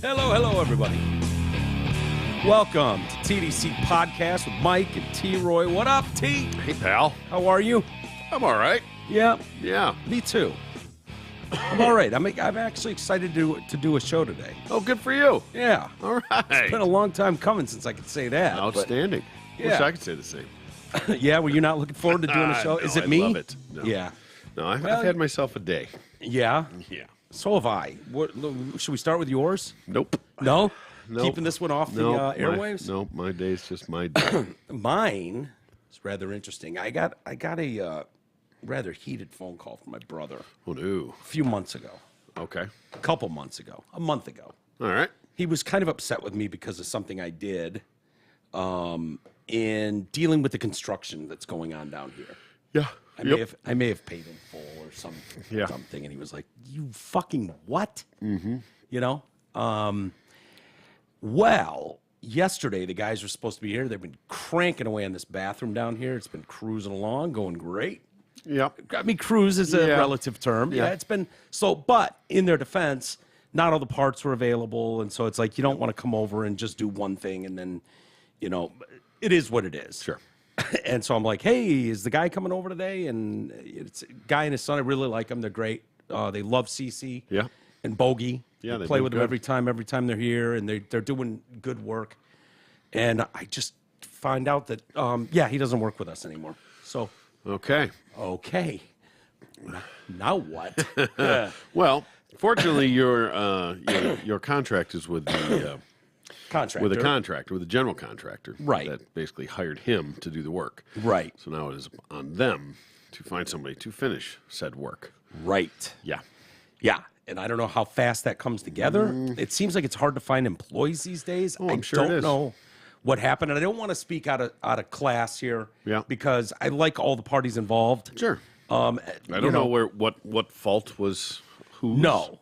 Hello, everybody. Welcome to TDC Podcast with Mike and T-Roy. What up, T? Hey, pal. How are you? I'm all right. Yeah. Yeah. Me too. I'm all right. I'm actually excited to do a show today. Oh, good for you. Yeah. All right. It's been a long time coming since I could say that. Outstanding. Yeah. Wish I could say the same. Yeah, were you not looking forward to doing a show? No, Is it I me? love it. No. Yeah. No, I've Well, had myself a day. Yeah? Yeah. So have I. Should we start with yours? Nope. No? Nope. Keeping this one off the airwaves? My day's just my day. Mine is rather interesting. I got a rather heated phone call from my brother Oh, no. a few months ago, Okay. a couple months ago, a month ago. All right. He was kind of upset with me because of something I did in dealing with the construction that's going on down here. Yeah. I may have paid in full or something, and he was like, "You fucking what?" Mm-hmm. You know. Well, yesterday the guys were supposed to be here. They've been cranking away on this bathroom down here. It's been cruising along, going great. Yep. I mean, cruise is a relative term. Yeah, it's been so. But in their defense, not all the parts were available, and so it's like you don't want to come over and just do one thing and then, you know, it is what it is. Sure. And so I'm like, hey, is the guy coming over today? And it's a guy and his son. I really like them. They're great. They love CC. Yeah. And Bogey. Yeah, they play do with them good. every time they're here, and they're doing good work. And I just find out that he doesn't work with us anymore. So Okay. Now what? Well, fortunately, your contract is with the Contractor. with a contractor, with a general contractor, Right. That basically hired him to do the work. Right. So now it is on them to find somebody to finish said work. Right. Yeah. Yeah. And I don't know how fast that comes together. It seems like it's hard to find employees these days. Oh, I'm I sure it don't is. know what happened. And I don't want to speak out of class here. Yeah. Because I like all the parties involved. Sure. I you don't know what fault was whose. No.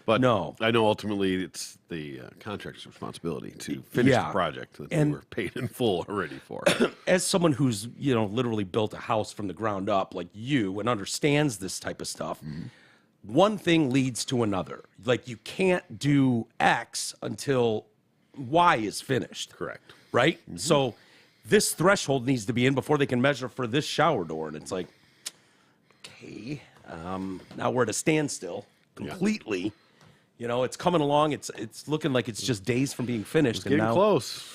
But No. I know ultimately it's the contractor's responsibility to finish Yeah. the project that they And- were paid in full already for. As someone who's, literally built a house from the ground up like you and understands this type of stuff, one thing leads to another. Like you can't do X until Y is finished. Correct. Right? So this threshold needs to be in before they can measure for this shower door. And it's like, okay, now we're at a standstill completely. You know, it's coming along. It's looking like it's just days from being finished. Getting close.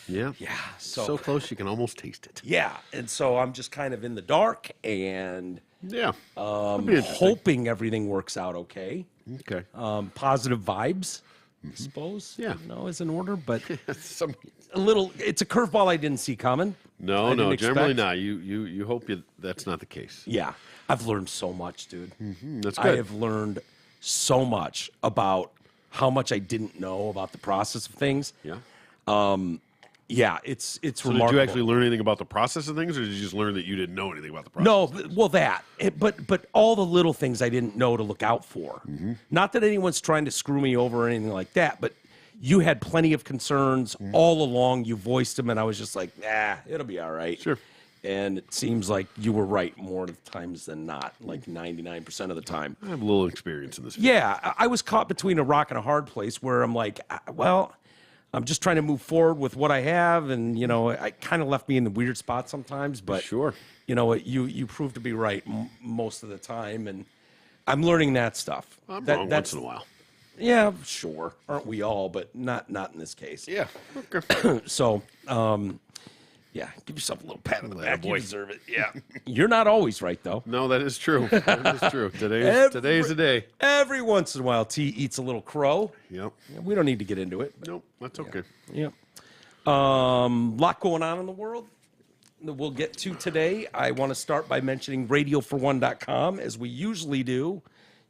Yeah. Yeah. So close you can almost taste it. Yeah. And so I'm just kind of in the dark and Yeah. That'll be interesting. hoping everything works out okay. Okay. Positive vibes, I suppose. Yeah. Is in order, but Some- it's a curveball I didn't see coming. no, I didn't generally expect. not. You hope that's not the case. Yeah. I've learned so much, dude. That's I good. have learned so much about how much I didn't know about the process of things. Yeah. Yeah, it's So did remarkable. you actually learn anything about the process of things, or did you just learn that you didn't know anything about the process? No, well, but all the little things I didn't know to look out for. Not that anyone's trying to screw me over or anything like that, but you had plenty of concerns all along. You voiced them, and I was just like, nah, it'll be all right. Sure. And it seems like you were right more of the times than not, like 99% of the time. I have a little experience in this. Yeah, I was caught between a rock and a hard place where I'm like, well, I'm just trying to move forward with what I have, and it kind of left me in the weird spot sometimes. But Sure. you know what, you proved to be right most of the time, and I'm learning that stuff. I'm That- wrong that's, once in a while. Yeah, sure, aren't we all? But not in this case. Yeah. Okay. So, yeah, give yourself a little pat on the back. You boy. deserve it. Yeah, you're not always right though. No, that is true. That is true. Today's the day. Every once in a while, T eats a little crow. Yep. We don't need to get into it. Nope. That's okay. Yep. Lot going on in the world that we'll get to today. I want to start by mentioning radiofor1.com, as we usually do.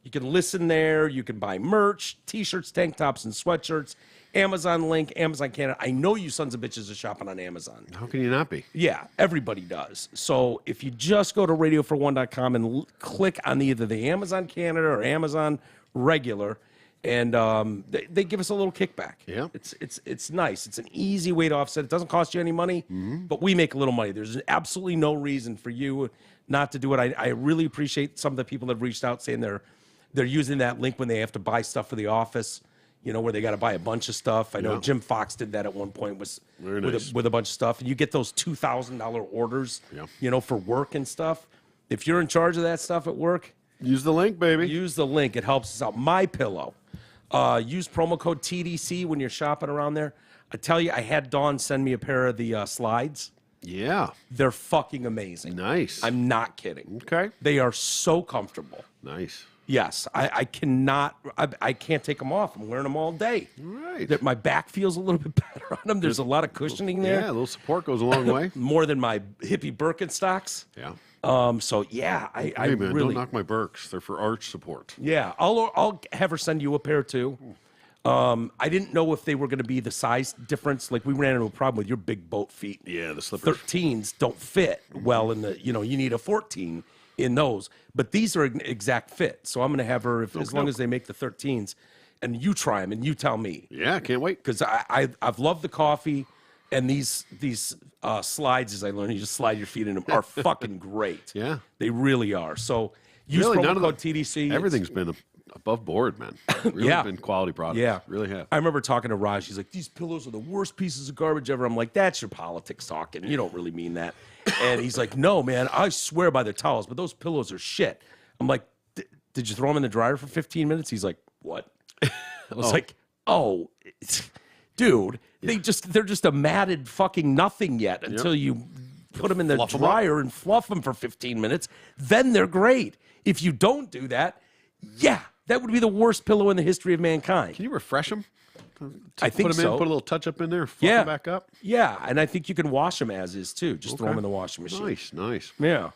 You can listen there. You can buy merch, T-shirts, tank tops, and sweatshirts. Amazon link, Amazon Canada. I know you sons of bitches are shopping on Amazon. How can you not be? Yeah, everybody does. So if you just go to radiofor1.com and click on either the Amazon Canada or Amazon regular, and they give us a little kickback. Yeah. It's nice. It's an easy way to offset. It doesn't cost you any money, but we make a little money. There's absolutely no reason for you not to do it. I really appreciate some of the people that have reached out saying they're using that link when they have to buy stuff for the office, where they got to buy a bunch of stuff. I know Jim Fox did that at one point with a bunch of stuff. And you get those $2,000 orders, for work and stuff. If you're in charge of that stuff at work, use the link, baby. Use the link. It helps us out. My Pillow. Use promo code TDC when you're shopping around there. I tell you, I had Dawn send me a pair of the slides. Yeah. They're fucking amazing. Nice. I'm not kidding. Okay. They are so comfortable. Nice. Yes. I cannot, I can't take them off. I'm wearing them all day. Right. My back feels a little bit better on them. There's a lot of cushioning there. Yeah, a little support goes a long way. More than my hippie Birkenstocks. Yeah. So yeah, I Hey, man, really don't knock my Birks. They're for arch support. Yeah, I'll have her send you a pair too. I didn't know if they were going to be the size difference. Like we ran into a problem with your big boat feet. Yeah, the slippers. 13s don't fit well in the. You need a 14 in those, but these are an exact fit. So I'm going to have her as long as they make the 13s, and you try them and you tell me. Yeah, can't wait. Because I've loved the coffee. And these slides, as I learned, you just slide your feet in them, are fucking great. Yeah. They really are. So use Really, promo code TDC. Everything's been above board, man. Really been quality products. Yeah. Really have. I remember talking to Raj. He's like, these pillows are the worst pieces of garbage ever. I'm like, that's your politics talking. You don't really mean that. And he's like, no, man, I swear by the towels, but those pillows are shit. I'm like, did you throw them in the dryer for 15 minutes? He's like, what? I was like, oh, dude. They're just a matted fucking nothing yet until you put them in the dryer and fluff them for 15 minutes. Then they're great. If you don't do that, that would be the worst pillow in the history of mankind. Can you refresh them? I think put them so. in, put a little touch up in there, fluff them back up. Yeah, and I think you can wash them as is too. Just throw them in the washing machine. Nice. Yeah.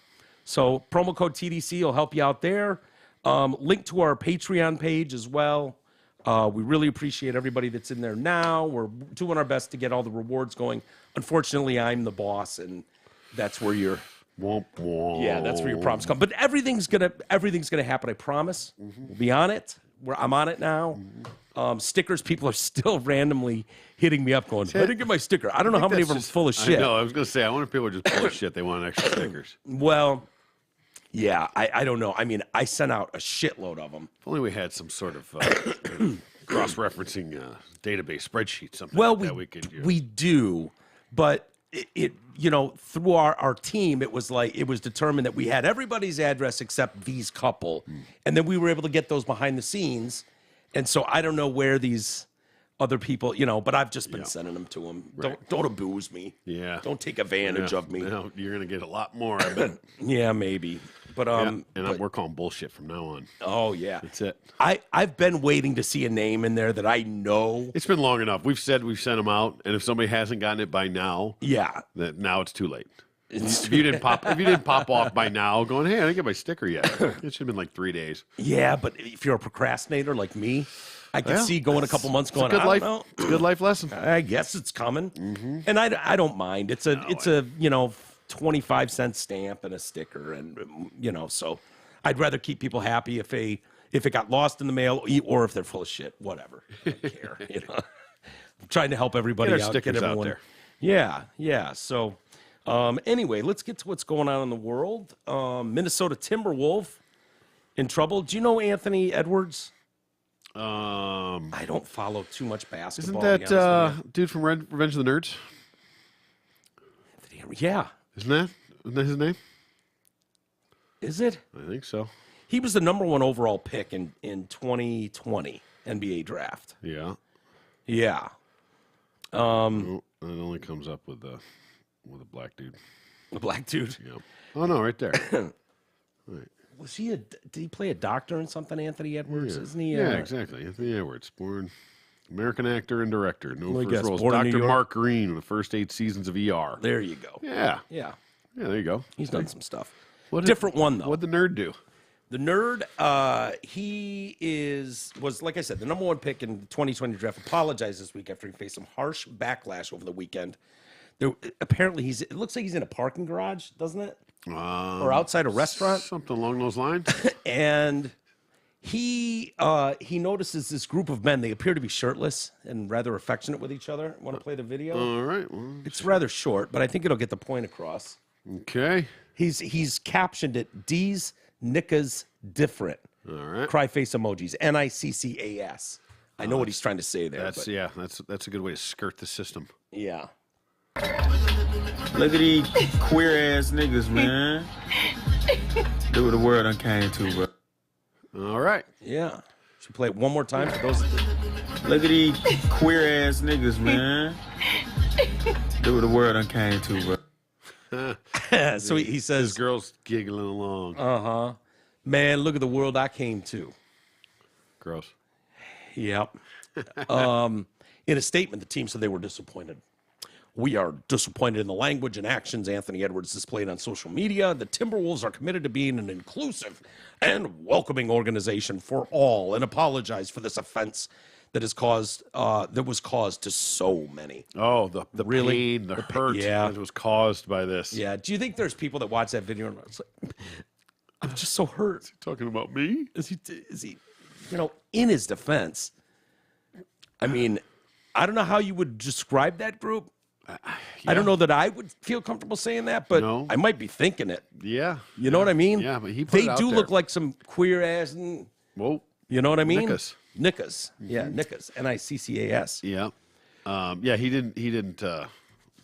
So promo code TDC will help you out there. Link to our Patreon page as well. We really appreciate everybody that's in there now. We're doing our best to get all the rewards going. Unfortunately, I'm the boss, and that's where your that's where your problems come. But everything's gonna happen. I promise. We'll be on it. I'm on it now. Stickers, people are still randomly hitting me up, going, "I didn't get my sticker." I don't know how many of them are full of shit. No, I was gonna say, I wonder if people are just full of shit. They want extra stickers. Well. Yeah, I don't know. I mean, I sent out a shitload of them. If only we had some sort of cross-referencing database spreadsheet, something that we could use. We do, but it through our team, it was determined that we had everybody's address except these couple, and then we were able to get those behind the scenes. And so I don't know where these other people, but I've just been sending them to them. Right. Don't abuse me. Yeah. Don't take advantage of me. No, you're gonna get a lot more, I bet. Yeah, maybe. But we're calling bullshit from now on. Oh yeah, That's it. I've been waiting to see a name in there that I know. It's been long enough. We've said we've sent them out, and if somebody hasn't gotten it by now, that now it's too late. If you didn't pop off by now, going, hey, I didn't get my sticker yet. It should have been like 3 days. Yeah, but if you're a procrastinator like me, I can see going a couple months going. It's a good life lesson. I guess it's coming, and I don't mind. It's a 25-cent stamp and a sticker, and so I'd rather keep people happy if it got lost in the mail or if they're full of shit. Whatever, I don't care. I'm trying to help everybody Get our out. stickers Get everyone out there. Yeah. So anyway, let's get to what's going on in the world. Minnesota Timberwolf in trouble. Do you know Anthony Edwards? I don't follow too much basketball. Isn't that dude from Revenge of the Nerds? Yeah. Isn't that his name? Is it? I think so. He was the number 1 overall pick in 2020 NBA draft. Yeah. Yeah. It only comes up with a black dude. A black dude. Yeah. Oh no, right there. Right. Was he did he play a doctor in something, Anthony Edwards? Yeah. Isn't he? Yeah, exactly. Anthony Edwards, born American actor and director. Known for his guess, roles. born in New Dr. York? Mark Green in the first 8 seasons of ER. There you go. Yeah. Yeah. Yeah, there you go. He's done some stuff. Different one though. What'd the nerd do? The nerd, he was like I said, the number 1 pick in the 2020 draft. Apologized this week after he faced some harsh backlash over the weekend. Apparently, it looks like he's in a parking garage, doesn't it? Or outside a restaurant, something along those lines. And he notices this group of men. They appear to be shirtless and rather affectionate with each other. Want to play the video? All right. Well, it's rather short, but I think it'll get the point across. Okay. He's captioned it, "D's Nickas different." All right. Cry face emojis. NICCAS. I know what he's trying to say there. That's that's a good way to skirt the system. Yeah. Look at these queer ass niggas, man. Look what the world done came to, bro. All right. Yeah. Should we play it one more time for those? Look at these queer ass niggas, man. Look what the world done came to, bro. So he says, This girl's giggling along. uh-huh. Man, look at the world I came to. Gross. Yep. In a statement, the team said they were disappointed. We are disappointed in the language and actions Anthony Edwards displayed on social media. The Timberwolves are committed to being an inclusive and welcoming organization for all, and apologize for this offense that was caused to so many. Oh, the Really? pain, the hurt yeah. that was caused by this. Yeah. Do you think there's people that watch that video and it's like, I'm just so hurt? Talking about me? Is he, in his defense, I mean, I don't know how you would describe that group. I don't know that I would feel comfortable saying that, but No. I might be thinking it. Yeah. You know what I mean? Yeah, but he put they it out do there. look like some queer ass, and Whoa. you know what I mean? Nickas. Nickas. Yeah, Nickas. NICCAS. Yeah. Yeah, he didn't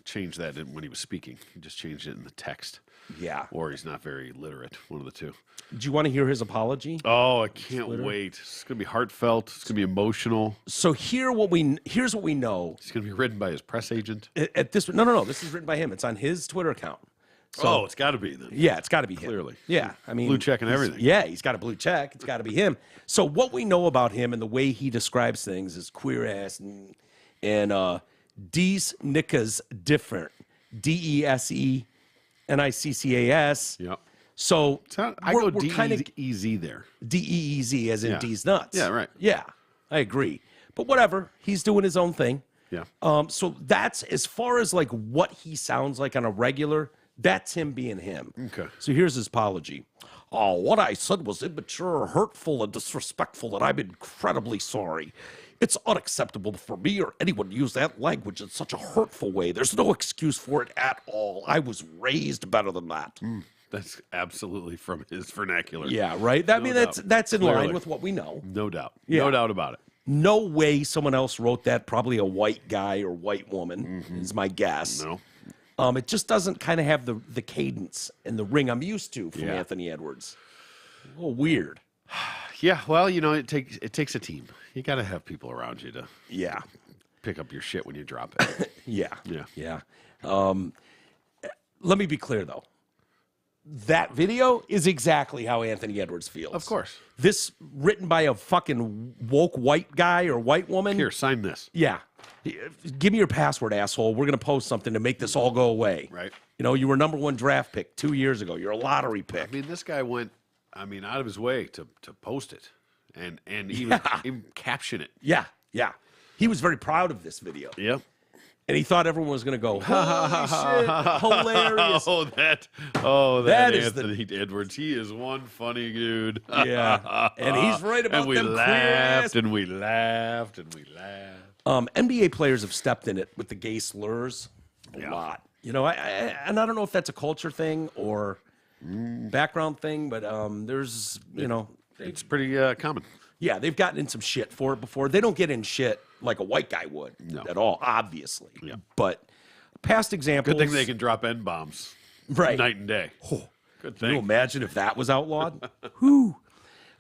change that when he was speaking. He just changed it in the text. Yeah. Or he's not very literate, one of the two. Do you want to hear his apology? Oh, I can't wait. It's going to be heartfelt. It's going to be emotional. So here's what we know. It's going to be written by his press agent. At this, no. This is written by him. It's on his Twitter account. So, It's got to be then. yeah, it's got to be him. Clearly. Yeah, I mean, Blue check and everything. Yeah, he's got a blue check. It's got to be him. So what we know about him and the way he describes things is queer ass and D's Nickas different. DESENICCAS. Yep. So I go D kind of easy there. DEEZ as in Yeah. D's nuts. Yeah, right. Yeah, I agree. But whatever, he's doing his own thing. Yeah. So that's as far as like what he sounds like on a regular. That's him being him. Okay. So here's his apology. Oh, what I said was immature, hurtful, and disrespectful, and I'm incredibly sorry. It's unacceptable for me or anyone to use that language in such a hurtful way. There's no excuse for it at all. I was raised better than that. That's absolutely from his vernacular. Yeah, right? I mean, doubt. that's in line Clearly. with what we know. No doubt. Yeah. No doubt about it. No way someone else wrote that. Probably a white guy or white woman is my guess. No. It just doesn't kind of have the cadence and the ring I'm used to from Yeah. Anthony Edwards. A little weird. Yeah, well, it takes a team. You got to have people around you to Yeah. pick up your shit when you drop it. Yeah. Yeah. Yeah. Let me be clear, though. That video is exactly how Anthony Edwards feels. Of course. This written by a fucking woke white guy or white woman. Here, sign this. Yeah. Give me your password, asshole. We're going to post something to make this all go away. Right. You were #1 draft pick 2 years ago. You're a lottery pick. I mean, this guy went, out of his way to post it and even caption it. Yeah. Yeah. He was very proud of this video. Yep. And he thought everyone was going to go, holy shit, hilarious. That is Anthony Edwards. He is one funny dude. Yeah. And he's right about and we them queer laughed ass. and we laughed and we laughed. NBA players have stepped in it with the gay slurs a Yeah. lot. And I don't know if that's a culture thing or background thing, but there's, It's pretty common. yeah, they've gotten in some shit for it before. They don't get in shit like a white guy would at all, obviously. Yeah. But past examples. Good thing they can drop N-bombs Right. night and day. Good Can you thing. imagine if that was outlawed? Whew.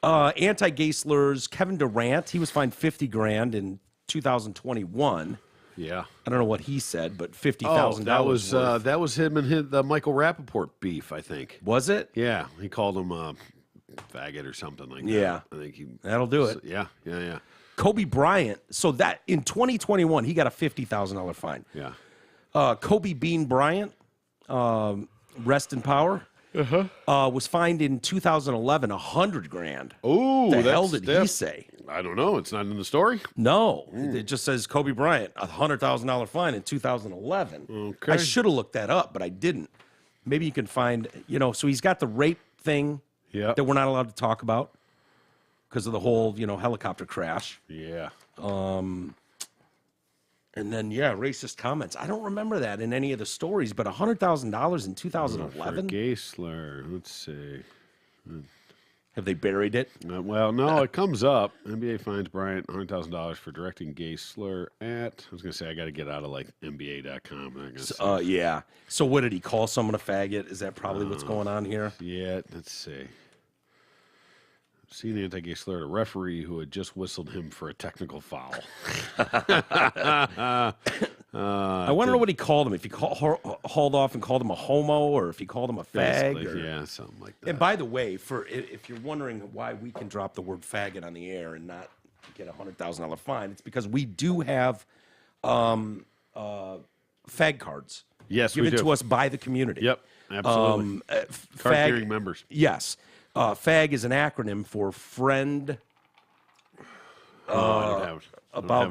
Anti-gay slurs. Kevin Durant, he was fined $50,000 in 2021. Yeah. I don't know what he said, but $50,000. That was him and the Michael Rappaport beef, I think. Was it? Yeah, he called him a faggot or something like that. Yeah. I think he. That'll do it. Yeah. Kobe Bryant. So that in 2021, he got a $50,000 fine. Yeah. Kobe Bean Bryant, rest in power, was fined in 2011 $100,000. Oh, the hell did he say? I don't know. It's not in the story. No, it just says Kobe Bryant, $100,000 fine in 2011. Okay. I should have looked that up, but I didn't. Maybe you can find, so he's got the rape thing Yeah. that we're not allowed to talk about because of the whole, helicopter crash. Yeah. And then, racist comments. I don't remember that in any of the stories, but $100,000 in For 2011? gay slur. Let's see. Have they buried it? Well, no, it comes up. NBA fines Bryant $100,000 for directing gay slur at. I was going to say I got to get out of like NBA.com. Yeah. So what did he call someone a faggot? Is that probably what's going on here? Yeah, let's see. See the anti-gay slur at a referee who had just whistled him for a technical foul. I want to know what he called him. If he hauled off and called him a homo, or if he called him a fag. Yeah, something like that. And by the way, if you're wondering why we can drop the word faggot on the air and not get a $100,000 fine, it's because we do have fag cards. Yes, we do. Given to us by the community. Yep, absolutely. Card-carrying members. Yes. FAG is an acronym for friend about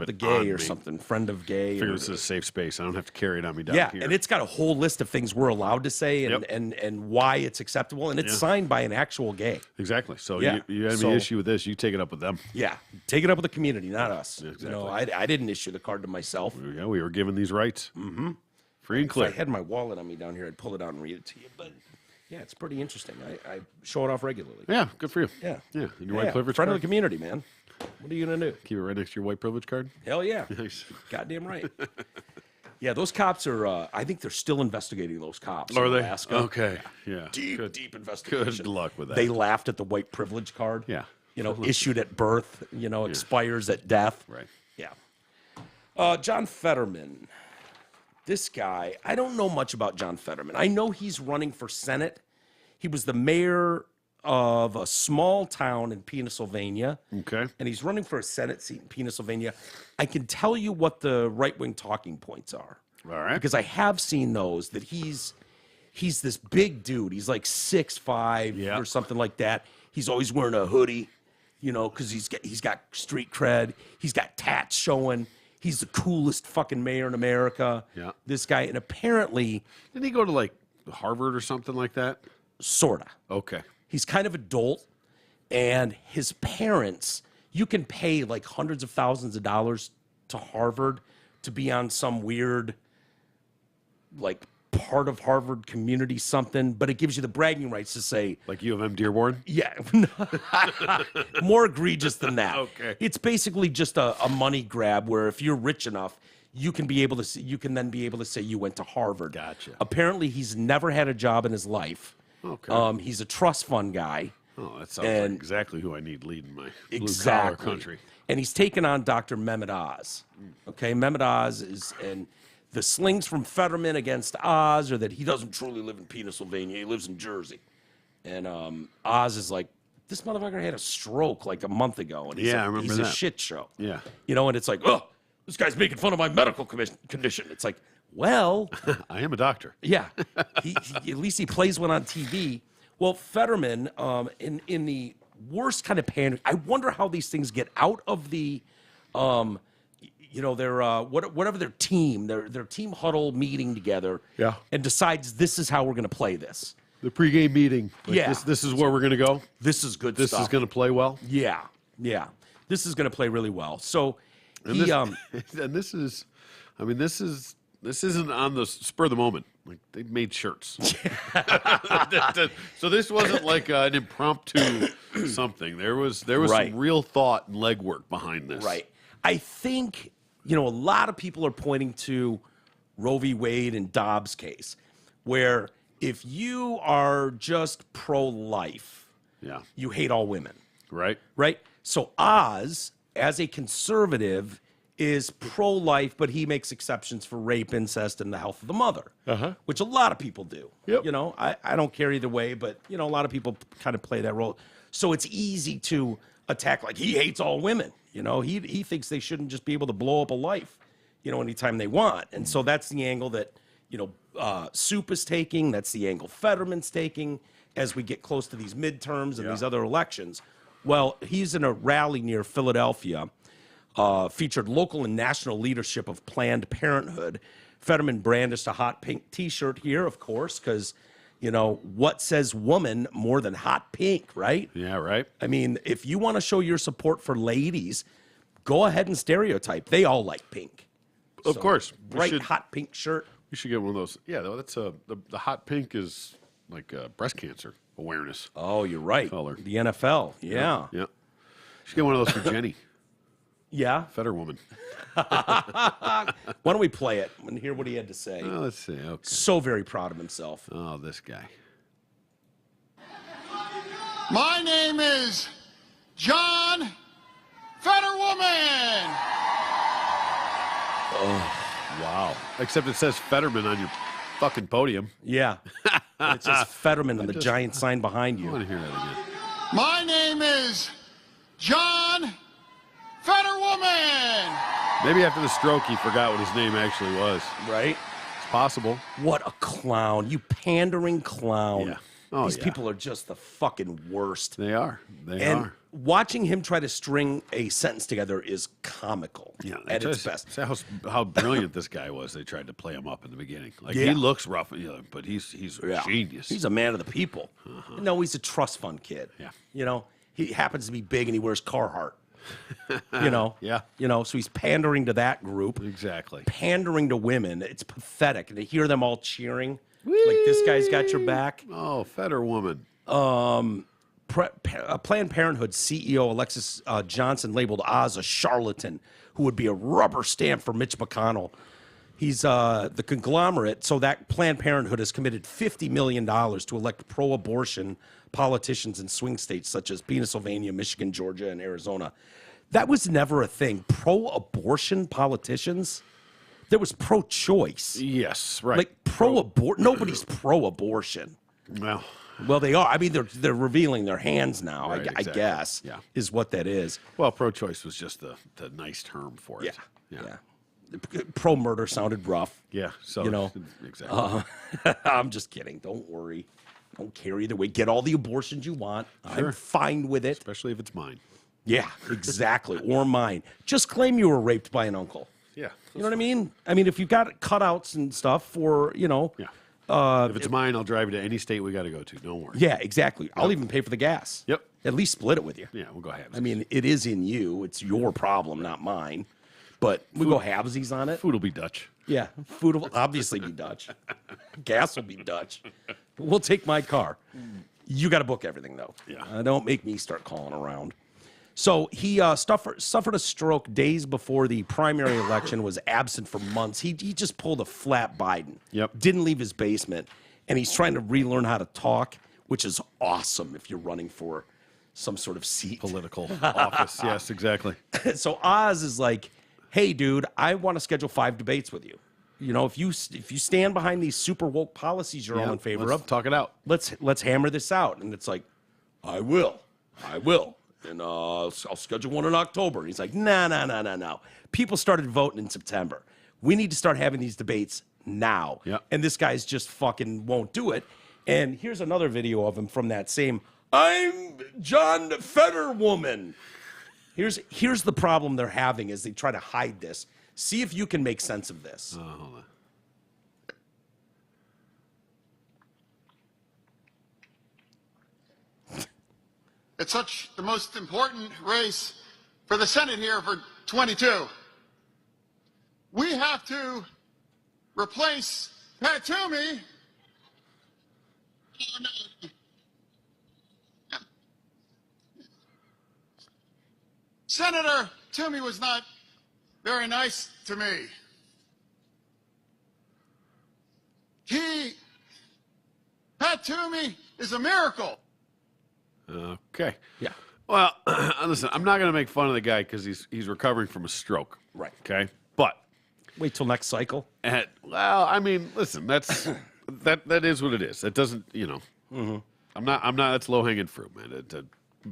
the gay or something. Friend of gay. I figure this is a safe space. I don't have to carry it on me down here. And it's got a whole list of things we're allowed to say and why it's acceptable. And it's signed by an actual gay. Exactly. So you have an issue with this, you take it up with them. Yeah. Take it up with the community, not us. Exactly. You know, I didn't issue the card to myself. We were given these rights. Mm-hmm. Free and clear. If I had my wallet on me down here, I'd pull it out and read it to you. But yeah, it's pretty interesting. I show it off regularly. Yeah, good for you. Yeah. Yeah. And your white privilege friend card? of the community, man. What are you going to do? Keep it right next to your white privilege card? Hell yeah. Nice. Goddamn right. Yeah, those cops are, I think they're still investigating those cops. Are in they? Alaska. Okay. Yeah. Deep investigation. Good luck with that. They laughed at the white privilege card. Yeah. You know, issued at birth, expires at death. Right. Yeah. John Fetterman. This guy, I don't know much about John Fetterman. I know he's running for Senate. He was the mayor of a small town in Pennsylvania. Okay. And he's running for a Senate seat in Pennsylvania. I can tell you what the right-wing talking points are. All right. Because I have seen those, that he's this big dude. He's like 6'5" or something like that. He's always wearing a hoodie, because he's got street cred. He's got tats showing. He's the coolest fucking mayor in America. Yeah. This guy, and apparently... Didn't he go to, like, Harvard or something like that? Sorta. Okay. He's kind of adult, and his parents, you can pay like hundreds of thousands of dollars to Harvard to be on some weird, like, part of Harvard community something, but it gives you the bragging rights to say... Like U of M Dearborn? Yeah. More egregious than that. Okay. It's basically just a money grab where if you're rich enough, you can then be able to say you went to Harvard. Gotcha. Apparently, he's never had a job in his life. Okay. He's a trust fund guy. Oh, that sounds like exactly who I need leading my blue-collar country. And he's taken on Dr. Mehmet Oz. Okay, Mehmet Oz and the slings from Fetterman against Oz are that he doesn't truly live in Pennsylvania. He lives in Jersey. And Oz is like, this motherfucker had a stroke like a month ago. And I remember he's that. a shit show. Yeah. And it's like, oh, this guy's making fun of my medical condition. It's like, well. I am a doctor. Yeah. He at least he plays one on TV. Well, Fetterman, in the worst kind of panic, I wonder how these things get out of the, their whatever their team huddle meeting together. Yeah. And decides this is how we're going to play this. The pregame meeting. Yeah. This is where we're going to go. This is good This stuff. is going to play well. Yeah. Yeah. This is going to play really well. So and this is, this isn't on the spur of the moment. Like, they made shirts. So this wasn't like an impromptu something. There was some real thought and legwork behind this. Right. I think, a lot of people are pointing to Roe v. Wade and Dobbs' case, where if you are just pro-life, you hate all women. Right. Right? So Oz, as a conservative, is pro-life, but he makes exceptions for rape, incest, and the health of the mother, which a lot of people do. Yep. I don't care either way, but, a lot of people kind of play that role. So it's easy to attack, like, he hates all women. He thinks they shouldn't just be able to blow up a life, anytime they want. And so that's the angle that, Soup is taking. That's the angle Fetterman's taking as we get close to these midterms and these other elections. Well, he's in a rally near Philadelphia, featured local and national leadership of Planned Parenthood. Fetterman brandished a hot pink T-shirt here, of course, because, what says woman more than hot pink, right? Yeah, right. I mean, if you want to show your support for ladies, go ahead and stereotype. They all like pink. Of course. Bright hot pink shirt. We should get one of those. Yeah, that's the hot pink is breast cancer awareness. Oh, you're right. Color. The NFL. Yeah. Yeah. Should get one of those for Jenny. Yeah. Fetterwoman. Why don't we play it and hear what he had to say? Oh, let's see. Okay. So very proud of himself. Oh, this guy. My name is John Fetterwoman. Oh, wow. Except it says Fetterman on your fucking podium. Yeah. It says Fetterman on the giant sign behind I you. want to hear that again. My name is John Fetterwoman. Maybe after the stroke, he forgot what his name actually was. Right? It's possible. What a clown. You pandering clown. Yeah. Oh, These yeah. people are just the fucking worst. They are. They And are. watching him try to string a sentence together is comical at its best. See how brilliant this guy was. They tried to play him up in the beginning. Like Yeah. he looks rough, but he's a genius. He's a man of the people. No, he's a trust fund kid. Yeah. You know, he happens to be big and he wears Carhartt. You know? Yeah. You know, so he's pandering to that group. Exactly. Pandering to women. It's pathetic. And to hear them all cheering, like this guy's got your back. Oh, Fetterwoman. Planned Parenthood CEO Alexis Johnson labeled Oz a charlatan who would be a rubber stamp for Mitch McConnell. He's the conglomerate, so that Planned Parenthood has committed $50 million to elect pro-abortion politicians in swing states such as Pennsylvania, Michigan, Georgia, and Arizona. That was never a thing. Pro-abortion politicians? There was pro-choice. Yes, right. Like pro-abortion. Nobody's pro-abortion. Well, they are. I mean, they're revealing their hands now. Right, I exactly. guess. Yeah. Is what that is. Well, pro-choice was just the nice term for it. Yeah. Pro-murder sounded rough. Yeah. So You know, exactly. I'm just kidding. Don't worry. Don't care either way. Get all the abortions you want. Sure. I'm fine with it. Especially if it's mine. Yeah, exactly. Or mine. Just claim you were raped by an uncle. Yeah. You know what I mean? I mean, if you've got cutouts and stuff for, you know. Yeah. If it's mine, I'll drive you to any state we got to go to. Don't worry. Yeah, exactly. I'll even pay for the gas. Yep. At least split it with you. Yeah, we'll go halvesies. I mean, it is in you. It's your problem, not mine. But we go halvesies on it. food will be Dutch. Yeah, food will obviously be Dutch. Gas will be Dutch. But we'll take my car. You got to book everything, though. Yeah. Don't make me start calling around. So he suffered a stroke days before the primary election, was absent for months. He just pulled a flat Biden. Yep. Didn't leave his basement. And he's trying to relearn how to talk, which is awesome if you're running for some sort of seat. Political office. Yes, exactly. So Oz is like, hey, dude, I want to schedule 5 debates with you. You know, if you stand behind these super woke policies you're all in favor let's of, talk it out. let's hammer this out. And it's like, I will. And I'll schedule one in October. And he's like, no. People started voting in September. We need to start having these debates now. Yep. And this guy's just fucking won't do it. And here's another video of him from that same, I'm John Fetterwoman. Here's the problem they're having is they try to hide this. See if you can make sense of this. Hold on. It's such the most important race for the Senate here for 22. We have to replace Pat Toomey. Oh, no. Senator Toomey was not very nice to me. Pat Toomey is a miracle. Okay. Yeah. Well, listen, I'm not going to make fun of the guy because he's recovering from a stroke. Right. Okay. But Wait till next cycle. well, I mean, listen, that is what it is. It doesn't, you know. Mm-hmm. I'm not. That's low hanging fruit, man. To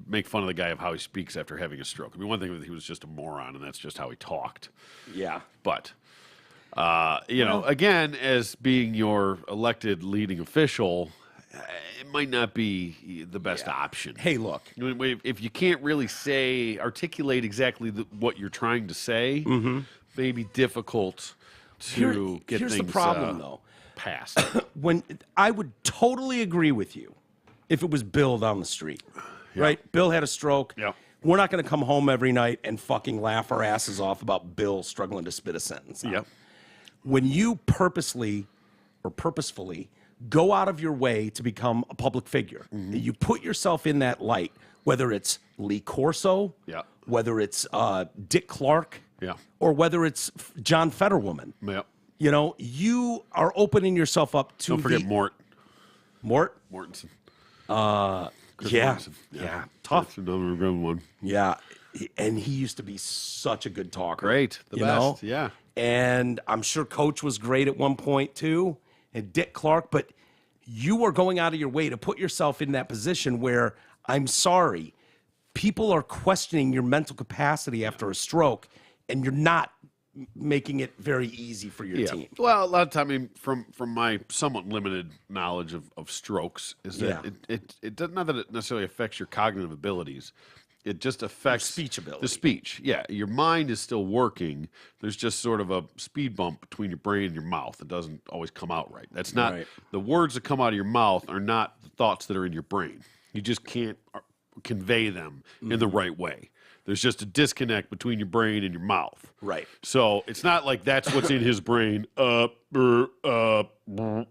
make fun of the guy of how he speaks after having a stroke. I mean, one thing is he was just a moron, and that's just how he talked. Yeah. But you know, again, as being your elected leading official, it might not be the best option. Hey, look. If you can't really articulate exactly what you're trying to say, may be difficult to get here's things the problem, though. passed. When I would totally agree with you if it was Bill down the street, right? Bill had a stroke. Yeah. We're not going to come home every night and fucking laugh our asses off about Bill struggling to spit a sentence out. Yep. When you purposefully go out of your way to become a public figure. You put yourself in that light, whether it's Lee Corso, Yeah. whether it's Dick Clark, Yeah. or whether it's John Fetterwoman. Yeah. You know, you are opening yourself up to Don't forget Mort. Mortensen. Chris Yeah. Mortensen. Yeah. Tough. That's another good one. Yeah. And he used to be such a good talker. Great. The you best. know? Yeah. And I'm sure Coach was great at one point too, and Dick Clark, but you are going out of your way to put yourself in that position where, I'm sorry, people are questioning your mental capacity after a stroke, and you're not making it very easy for your team. Well, a lot of time, I mean, from my somewhat limited knowledge of strokes, is that it does not that it necessarily affects your cognitive abilities. It just affects speech ability. The speech, yeah. Your mind is still working. There's just sort of a speed bump between your brain and your mouth. It doesn't always come out right. That's not the words that come out of your mouth are not the thoughts that are in your brain. You just can't convey them in the right way. There's just a disconnect between your brain and your mouth. Right. So it's not like that's what's in his brain. Like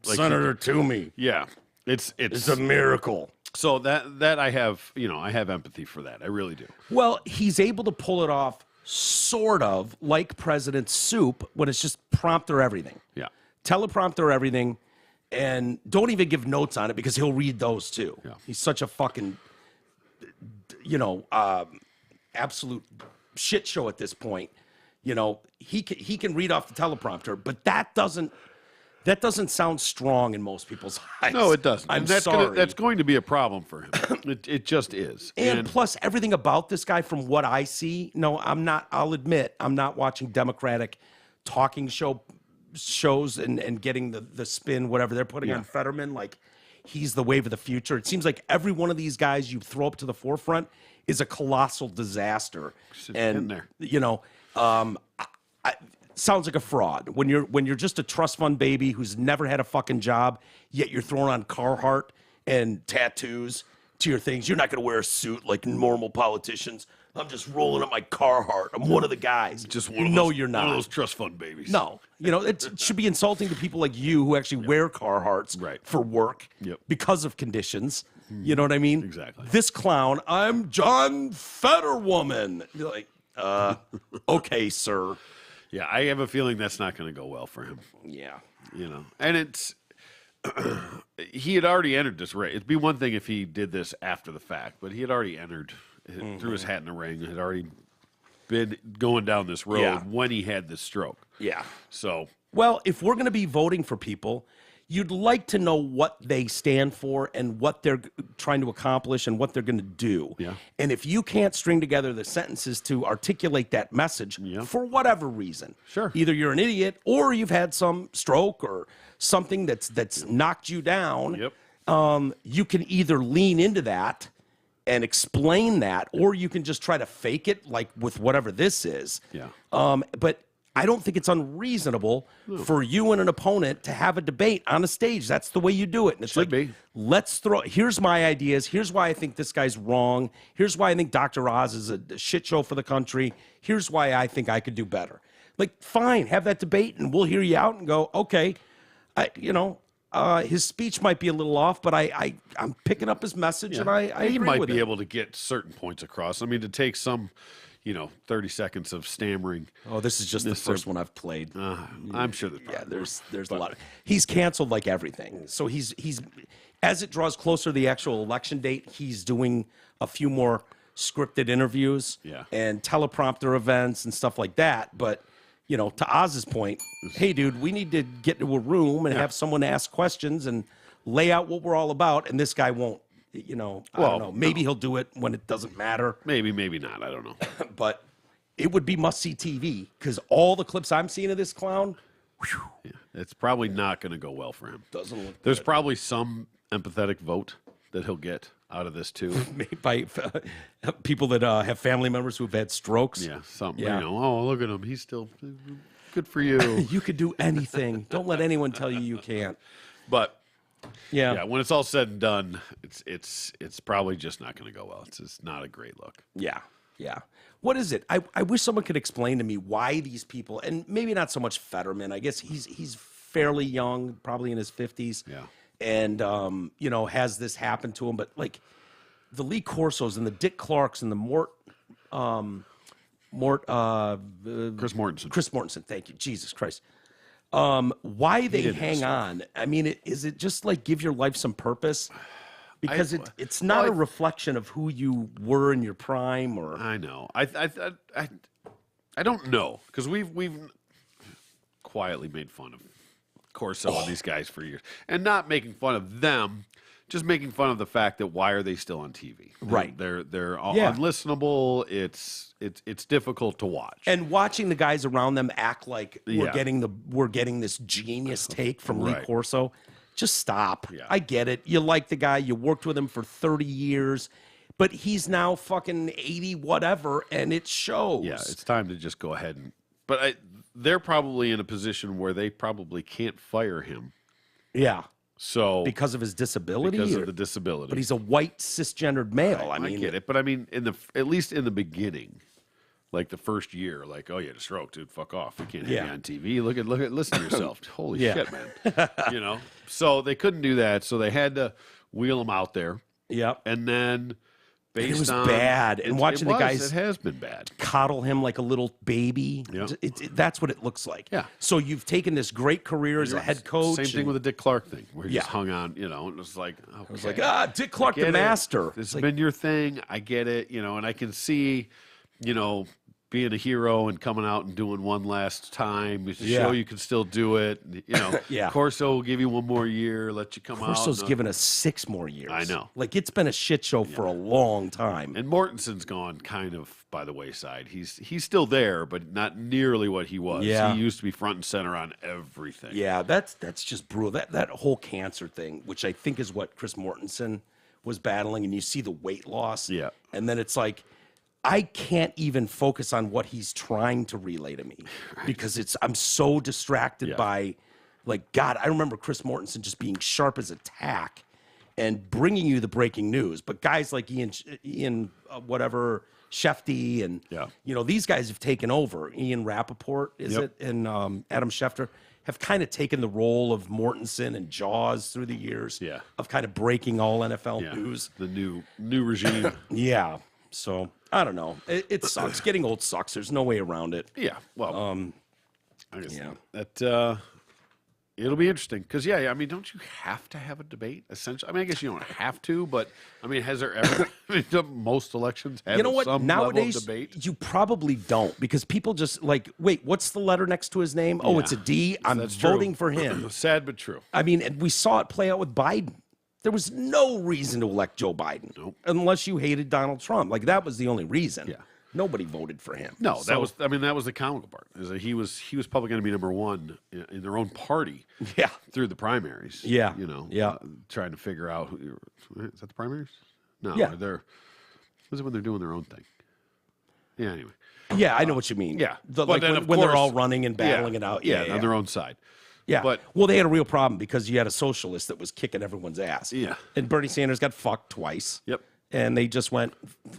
Senator Toomey. Yeah. It's a miracle. So that I have, I have empathy for that. I really do. Well, he's able to pull it off sort of like President Soup when it's just prompter everything. Yeah. Teleprompter everything, and don't even give notes on it because he'll read those too. Yeah. He's such a fucking, absolute shit show at this point. He can read off the teleprompter, but that doesn't sound strong in most people's eyes. No, it doesn't. I'm And that's sorry. that's going to be a problem for him. It just is. And plus, everything about this guy, from what I see, I'll admit, I'm not watching Democratic talking shows and getting the spin, whatever they're putting on Fetterman, like he's the wave of the future. It seems like every one of these guys you throw up to the forefront is a colossal disaster. In there. Sounds like a fraud when you're just a trust fund baby who's never had a fucking job, yet you're throwing on Carhartt and tattoos to your things. You're not going to wear a suit like normal politicians. I'm just rolling up my Carhartt. I'm one of the guys. Just you're not. One of those trust fund babies. No, it should be insulting to people like you who actually wear Carhartts for work because of conditions. You know what I mean? Exactly. This clown, I'm John Fetterwoman. You're like, okay, sir. Yeah, I have a feeling that's not going to go well for him. Yeah. And it's he had already entered this race. It'd be one thing if he did this after the fact, but he had already entered, threw his hat in the ring, had already been going down this road when he had this stroke. Yeah. So, well, if we're going to be voting for people, you'd like to know what they stand for and what they're trying to accomplish and what they're going to do. Yeah. And if you can't string together the sentences to articulate that message for whatever reason, either you're an idiot or you've had some stroke or something that's knocked you down, you can either lean into that and explain that, or you can just try to fake it like with whatever this is. Yeah. But I don't think it's unreasonable for you and an opponent to have a debate on a stage. That's the way you do it. And it's Should be. Here's my ideas. Here's why I think this guy's wrong. Here's why I think Dr. Oz is a shit show for the country. Here's why I think I could do better. Like, fine, have that debate and we'll hear you out and go, okay, his speech might be a little off, but I'm picking up his message and I agree he might with be it. able to get certain points across. I mean, to take some 30 seconds of stammering. Oh, this is just the first one I've played. I'm sure there's a lot. He's canceled like everything. So he's as it draws closer to the actual election date, he's doing a few more scripted interviews and teleprompter events and stuff like that. But to Oz's point, hey, dude, we need to get to a room and have someone ask questions and lay out what we're all about. And this guy won't. I don't know. Maybe he'll do it when it doesn't matter. Maybe not. I don't know. But it would be must-see TV because all the clips I'm seeing of this clown, it's probably not going to go well for him. Doesn't look There's good. probably some empathetic vote that he'll get out of this too. Made by people that have family members who've had strokes. Yeah, something. Oh, look at him. He's still good for you. You could do anything. Don't let anyone tell you can't. But yeah, when it's all said and done, it's probably just not going to go well. It's just not a great look. Yeah. What is it? I wish someone could explain to me why these people, and maybe not so much Fetterman. I guess he's fairly young, probably in his 50s. Yeah. and you know, has this happen to him. But like the Lee Corsos and the Dick Clarks and the Chris Mortensen. Chris Mortensen, thank you, Jesus Christ. Why they hang on? I mean, is it just like give your life some purpose? Because it's not a reflection of who you were in your prime, or I know. I don't know, because we've quietly made fun of Corso and these guys for years, and not making fun of them, just making fun of the fact that why are they still on TV? Right. They're unlistenable. It's difficult to watch. And watching the guys around them act like we're getting this genius take from Lee Corso. Just stop. Yeah. I get it. You like the guy. You worked with him for 30 years. But he's now fucking 80 whatever, and it shows. Yeah, it's time to just go ahead and... But they're probably in a position where they probably can't fire him. Yeah. So because of his disability? Because of the disability. But he's a white, cisgendered male. I get it. But I mean, at least in the beginning, like the first year, like, oh, you had a stroke, dude, fuck off. We can't have you on TV. Listen to yourself. Holy shit, man. You know? So they couldn't do that, so they had to wheel him out there. Yep. And then based it was on... bad. And watching the guys... It has been bad. Coddle him like a little baby. Yep. That's what it looks like. Yeah. So you've taken this great career as a head coach. Same thing with the Dick Clark thing, where he just hung on, you know, and it was like... Okay. It was like, Dick Clark the master. This has been your thing. I get it, you know, and I can see, you know... being a hero and coming out and doing one last time to show you can still do it. You know, Corso will give you one more year, let you come out. Corso's given us 6 more years. I know. Like, it's been a shit show for a long time. And Mortensen's gone kind of by the wayside. He's still there, but not nearly what he was. Yeah. He used to be front and center on everything. Yeah, that's just brutal. That whole cancer thing, which I think is what Chris Mortensen was battling, and you see the weight loss. Yeah. And then it's like, I can't even focus on what he's trying to relay to me because I'm so distracted by, like, God, I remember Chris Mortensen just being sharp as a tack and bringing you the breaking news. But guys like Ian whatever, Shefty and, you know, these guys have taken over. Ian Rappaport, and Adam Schefter have kind of taken the role of Mortensen and Jaws through the years of kind of breaking all NFL news. The new regime. Yeah. So I don't know. It sucks. Getting old sucks. There's no way around it. Yeah. Well, I guess that it'll be interesting because I mean, don't you have to have a debate? Essentially, I mean, I guess you don't have to, but I mean, has there ever? I mean, most elections have some nowadays level of debate. You probably don't because people just like, wait, what's the letter next to his name? Oh, it's a D. I'm voting for him. Sad but true. I mean, and we saw it play out with Biden. There was no reason to elect Joe Biden unless you hated Donald Trump. Like, that was the only reason. Yeah. Nobody voted for him. No, that was the counterpart. Is that he was probably going to be number one in their own party. Yeah. Through the primaries. Yeah. You know. Yeah. Trying to figure out is that the primaries? No. Yeah. Is it when they're doing their own thing? Yeah. Anyway. Yeah, I know what you mean. Yeah. Like when they're all running and battling it out. Yeah, on their own side. Yeah. But they had a real problem because you had a socialist that was kicking everyone's ass. Yeah. And Bernie Sanders got fucked twice. Yep. And they just went,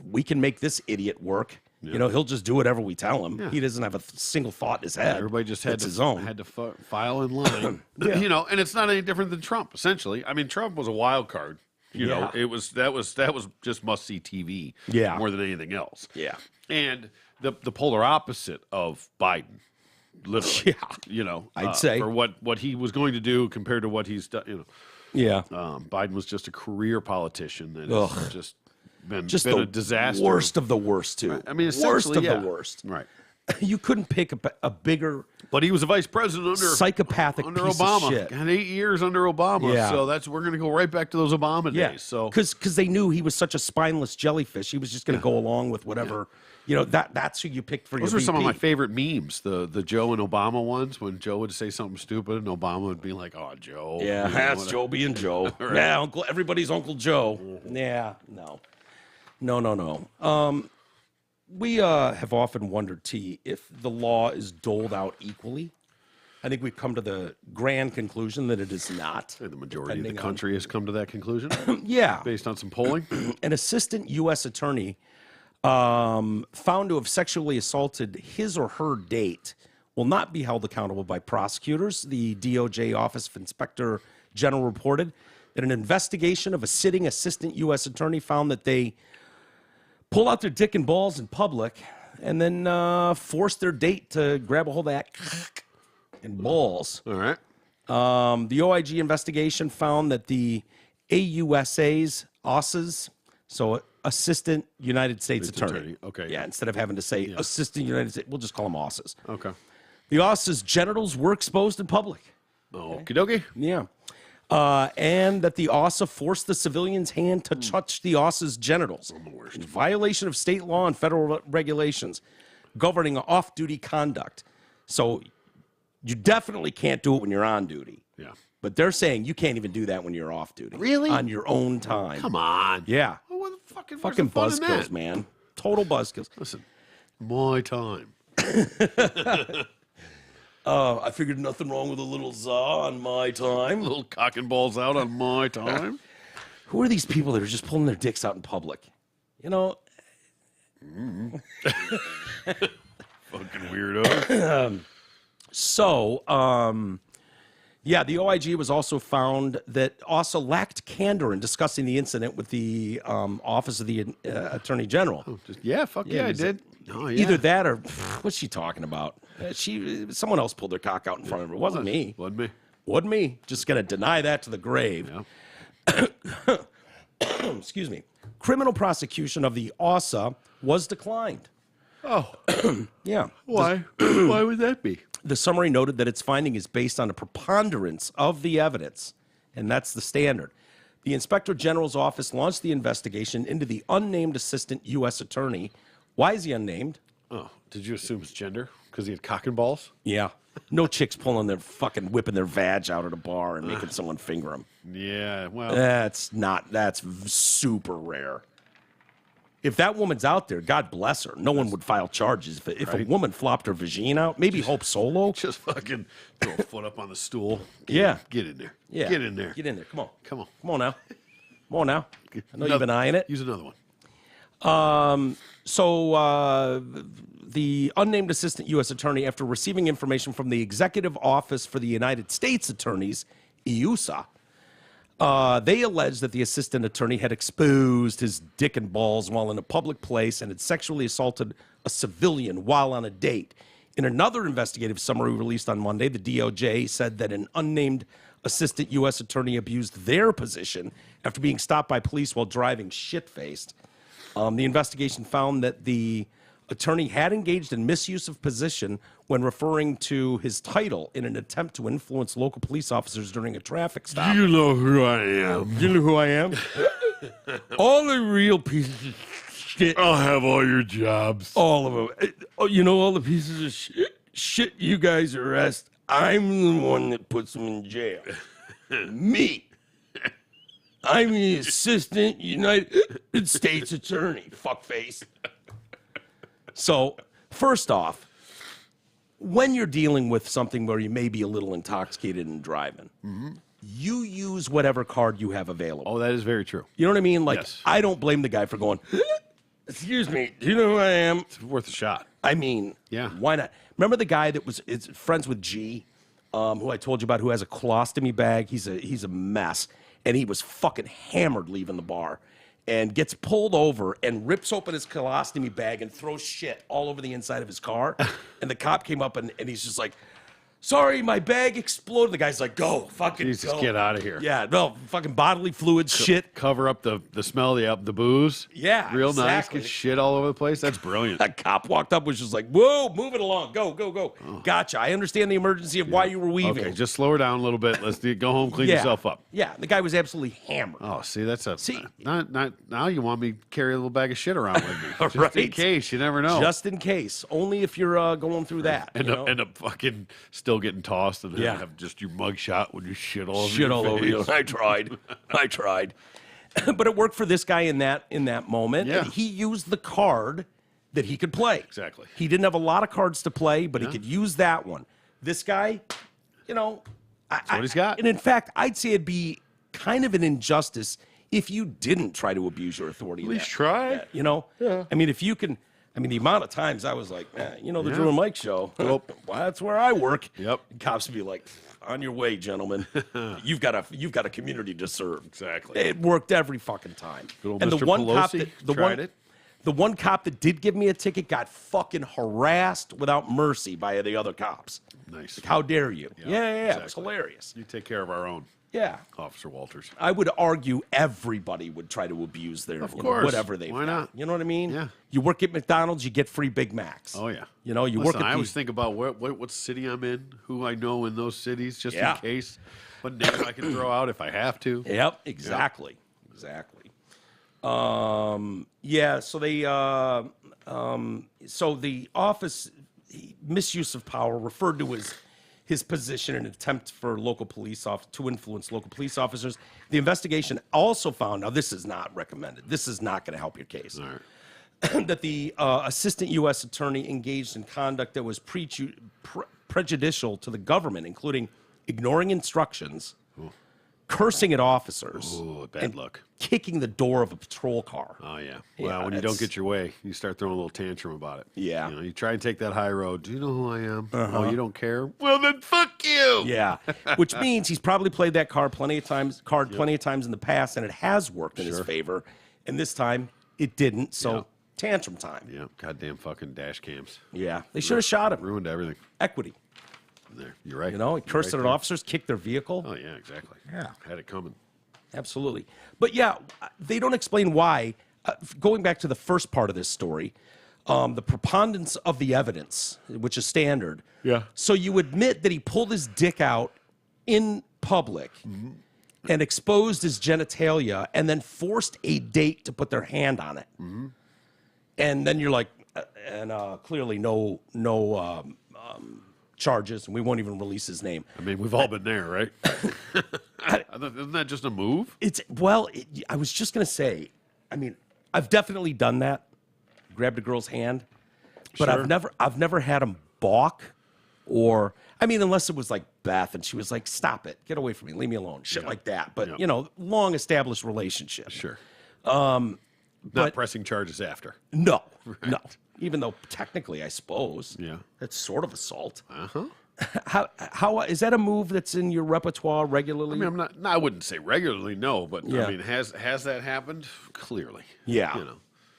we can make this idiot work. Yep. You know, he'll just do whatever we tell him. Yeah. He doesn't have a single thought in his head. Everybody just had to file in line. Yeah. You know, and it's not any different than Trump, essentially. I mean, Trump was a wild card. You know, that was just must see TV more than anything else. Yeah. And the polar opposite of Biden. Literally, you know, I'd say for what he was going to do compared to what he's done, you know. Yeah, Biden was just a career politician, and it's just been a disaster. Worst of the worst, too. Right. I mean, worst of the worst. Right. You couldn't pick a bigger, but he was a vice president psychopathic under piece Obama. Of shit. Had 8 years under Obama. Yeah. So we're going to go right back to those Obama days. So because they knew he was such a spineless jellyfish, he was just going to go along with whatever. You know, that's who you picked for those your are some VP. of my favorite memes, the Joe and Obama ones, when Joe would say something stupid and Obama would be like, "Oh, Joe." Yeah, that's Joe being Joe. Right. Yeah, everybody's Uncle Joe. Yeah, no. We have often wondered, T, if the law is doled out equally. I think we've come to the grand conclusion that it is not. The majority of the country has come to that conclusion. Yeah. Based on some polling. An assistant U.S. attorney found to have sexually assaulted his or her date will not be held accountable by prosecutors. The DOJ Office of Inspector General reported that an investigation of a sitting assistant U.S. attorney found that they pull out their dick and balls in public and then force their date to grab a hold of that and balls. All right. The OIG investigation found that the AUSA's, so Assistant United States Attorney. Okay. Yeah, instead of having to say Assistant United States, we'll just call them OSSAs. Okay. The OSSA's genitals were exposed in public. Okie dokie. Yeah. And that the OSSA forced the civilian's hand to touch the OSSA's genitals in violation of state law and federal regulations governing off-duty conduct. So you definitely can't do it when you're on duty. Yeah. But they're saying you can't even do that when you're off duty. Really? On your own time. Come on. Yeah. Oh, what the fucking Buzzkills, man. Total buzzkills. Listen, my time. I figured nothing wrong with a little za on my time. Little cock and balls out on my time. Who are these people that are just pulling their dicks out in public? You know, Fucking weirdo. so, yeah, the OIG was also found that also lacked candor in discussing the incident with the Office of the Attorney General. Fuck yeah, I did. Oh, yeah. Either that or what's she talking about? Someone else pulled their cock out in front of her. It wasn't me. Wasn't me. Wasn't me. Just gonna deny that to the grave. Yeah. Excuse me. Criminal prosecution of the OSSA was declined. Oh, Yeah. why? Why would that be? The summary noted that its finding is based on a preponderance of the evidence, and that's the standard. The Inspector General's office launched the investigation into the unnamed assistant U.S. attorney. Why is he unnamed? Oh, did you assume it's gender? Because he had cock and balls? Yeah. No chicks pulling their fucking whipping their vag out at a bar and making someone finger them. Yeah, well. That's super rare. If that woman's out there, God bless her. No one would file charges. If a woman flopped her vagina out, maybe Hope Solo. Just fucking throw a foot up on the stool. Yeah. Get in there. Yeah. Get in there. Get in there. Come on. Come on. Come on now. Come on now. I know you've been eyeing it. Use another one. So the unnamed assistant U.S. attorney, after receiving information from the Executive Office for the United States Attorneys, EUSA, they alleged that the assistant attorney had exposed his dick and balls while in a public place and had sexually assaulted a civilian while on a date. In another investigative summary released on Monday, the DOJ said that an unnamed assistant U.S. attorney abused their position after being stopped by police while driving shit-faced. The investigation found that the attorney had engaged in misuse of position when referring to his title in an attempt to influence local police officers during a traffic stop. You know who I am. You know who I am? All the real pieces of shit. I'll have all your jobs. All of them. Oh, you know all the pieces of shit you guys arrest. I'm the one that puts them in jail. Me. I'm the assistant United States attorney. Fuckface. So, first off, when you're dealing with something where you may be a little intoxicated and driving, you use whatever card you have available. Oh, that is very true. You know what I mean? Like, Yes. I don't blame the guy for going, excuse me, do you know who I am? It's worth a shot. I mean, Yeah. why not? Remember the guy that was friends with G, who I told you about, who has a colostomy bag? He's a mess. And he was fucking hammered leaving the bar and gets pulled over and rips open his colostomy bag and throws shit all over the inside of his car. And the cop came up and he's just like, sorry, my bag exploded. The guy's like, go, fucking Jesus, go. get out of here. Yeah, no, fucking bodily fluids, shit. Cover up the smell of the booze. Yeah, Real nice. exactly. Get shit all over the place. That's brilliant. That cop walked up, was just like, whoa, move it along. Go, go, go. Gotcha. I understand the emergency of why you were weaving. Okay, just slow her down a little bit. Let's go home, clean yourself up. Yeah, the guy was absolutely hammered. Oh, see, that's a See- not now you want me to carry a little bag of shit around with me. Just in Right. case, you never know. Just in case. Only if you're going through that. end you up know? end up fucking still getting tossed and then Yeah. have just your mug shot when you shit all over Shit your all over face. you. I tried. I tried. But it worked for this guy in that moment. Yeah. And he used the card that he could play. Exactly. He didn't have a lot of cards to play, but he could use that one. This guy, you know, That's what he's got. And in fact, I'd say it'd be kind of an injustice if you didn't try to abuse your authority. At least try. you know? Yeah. I mean, if you can, I mean, the amount of times I was like, man, the Yeah. Drew and Mike show. Well, that's where I work. Yep. And cops would be like, on your way, gentlemen. You've got a community to serve. Exactly. It worked every fucking time. Good old and Mr. the one cop Pelosi that tried it. the one cop that did give me a ticket got fucking harassed without mercy by the other cops. Nice. Like, how dare you? Yeah, it was exactly. hilarious. You take care of our own, Yeah. Officer Walters. I would argue everybody would try to abuse their course. whatever they've Why got. not? You know what I mean? Yeah. You work at McDonald's, you get free Big Macs. Oh, yeah. You Listen, work at I the, always think about what city I'm in, who I know in those cities, just Yeah. in case. What name I can throw out if I have to. Yep, exactly. Exactly. Yeah, so they so the office misuse of power referred to as his position in an attempt for to influence local police officers. The investigation also found, now this is not recommended, this is not going to help your case, All right. that the assistant U.S. attorney engaged in conduct that was prejudicial to the government, including ignoring instructions, cursing at officers, Ooh, bad and luck. kicking the door of a patrol car. Oh, yeah. Yeah, Well, when you that's- don't get your way, you start throwing a little tantrum about it. Yeah. You try and take that high road. Do you know who I am? Oh, you don't care? Well, then fuck you. Yeah, which means he's probably played that card plenty of times in the past, and it has worked in his favor. And this time it didn't. So Yeah. tantrum time. Yeah, goddamn fucking dash cams. Yeah, they should have shot him. Ruined everything. Equity. There. You're right. He You're cursed right at there. officers, kicked their vehicle. Oh, yeah, exactly. Yeah. Had it coming. Absolutely. But yeah, they don't explain why. Going back to the first part of this story, the preponderance of the evidence, which is standard. Yeah. So you admit that he pulled his dick out in public and exposed his genitalia and then forced a date to put their hand on it. And then you're like, clearly no charges, and we won't even release his name. I mean, we've all been there, right? Isn't that just a move? I was just gonna say, I mean, I've definitely done that, grabbed a girl's hand, but Sure. I've never had him balk, or I mean, unless it was like Beth and she was like, "Stop it, get away from me, leave me alone," shit like that. But Yeah. long established relationship. Sure. but- Not pressing charges after. No, no. Even though technically, I suppose, Yeah. that's sort of assault. Uh-huh. How is that a move that's in your repertoire regularly? I mean, I wouldn't say regularly, no, but Yeah. I mean, has that happened? Clearly. Yeah. Yeah.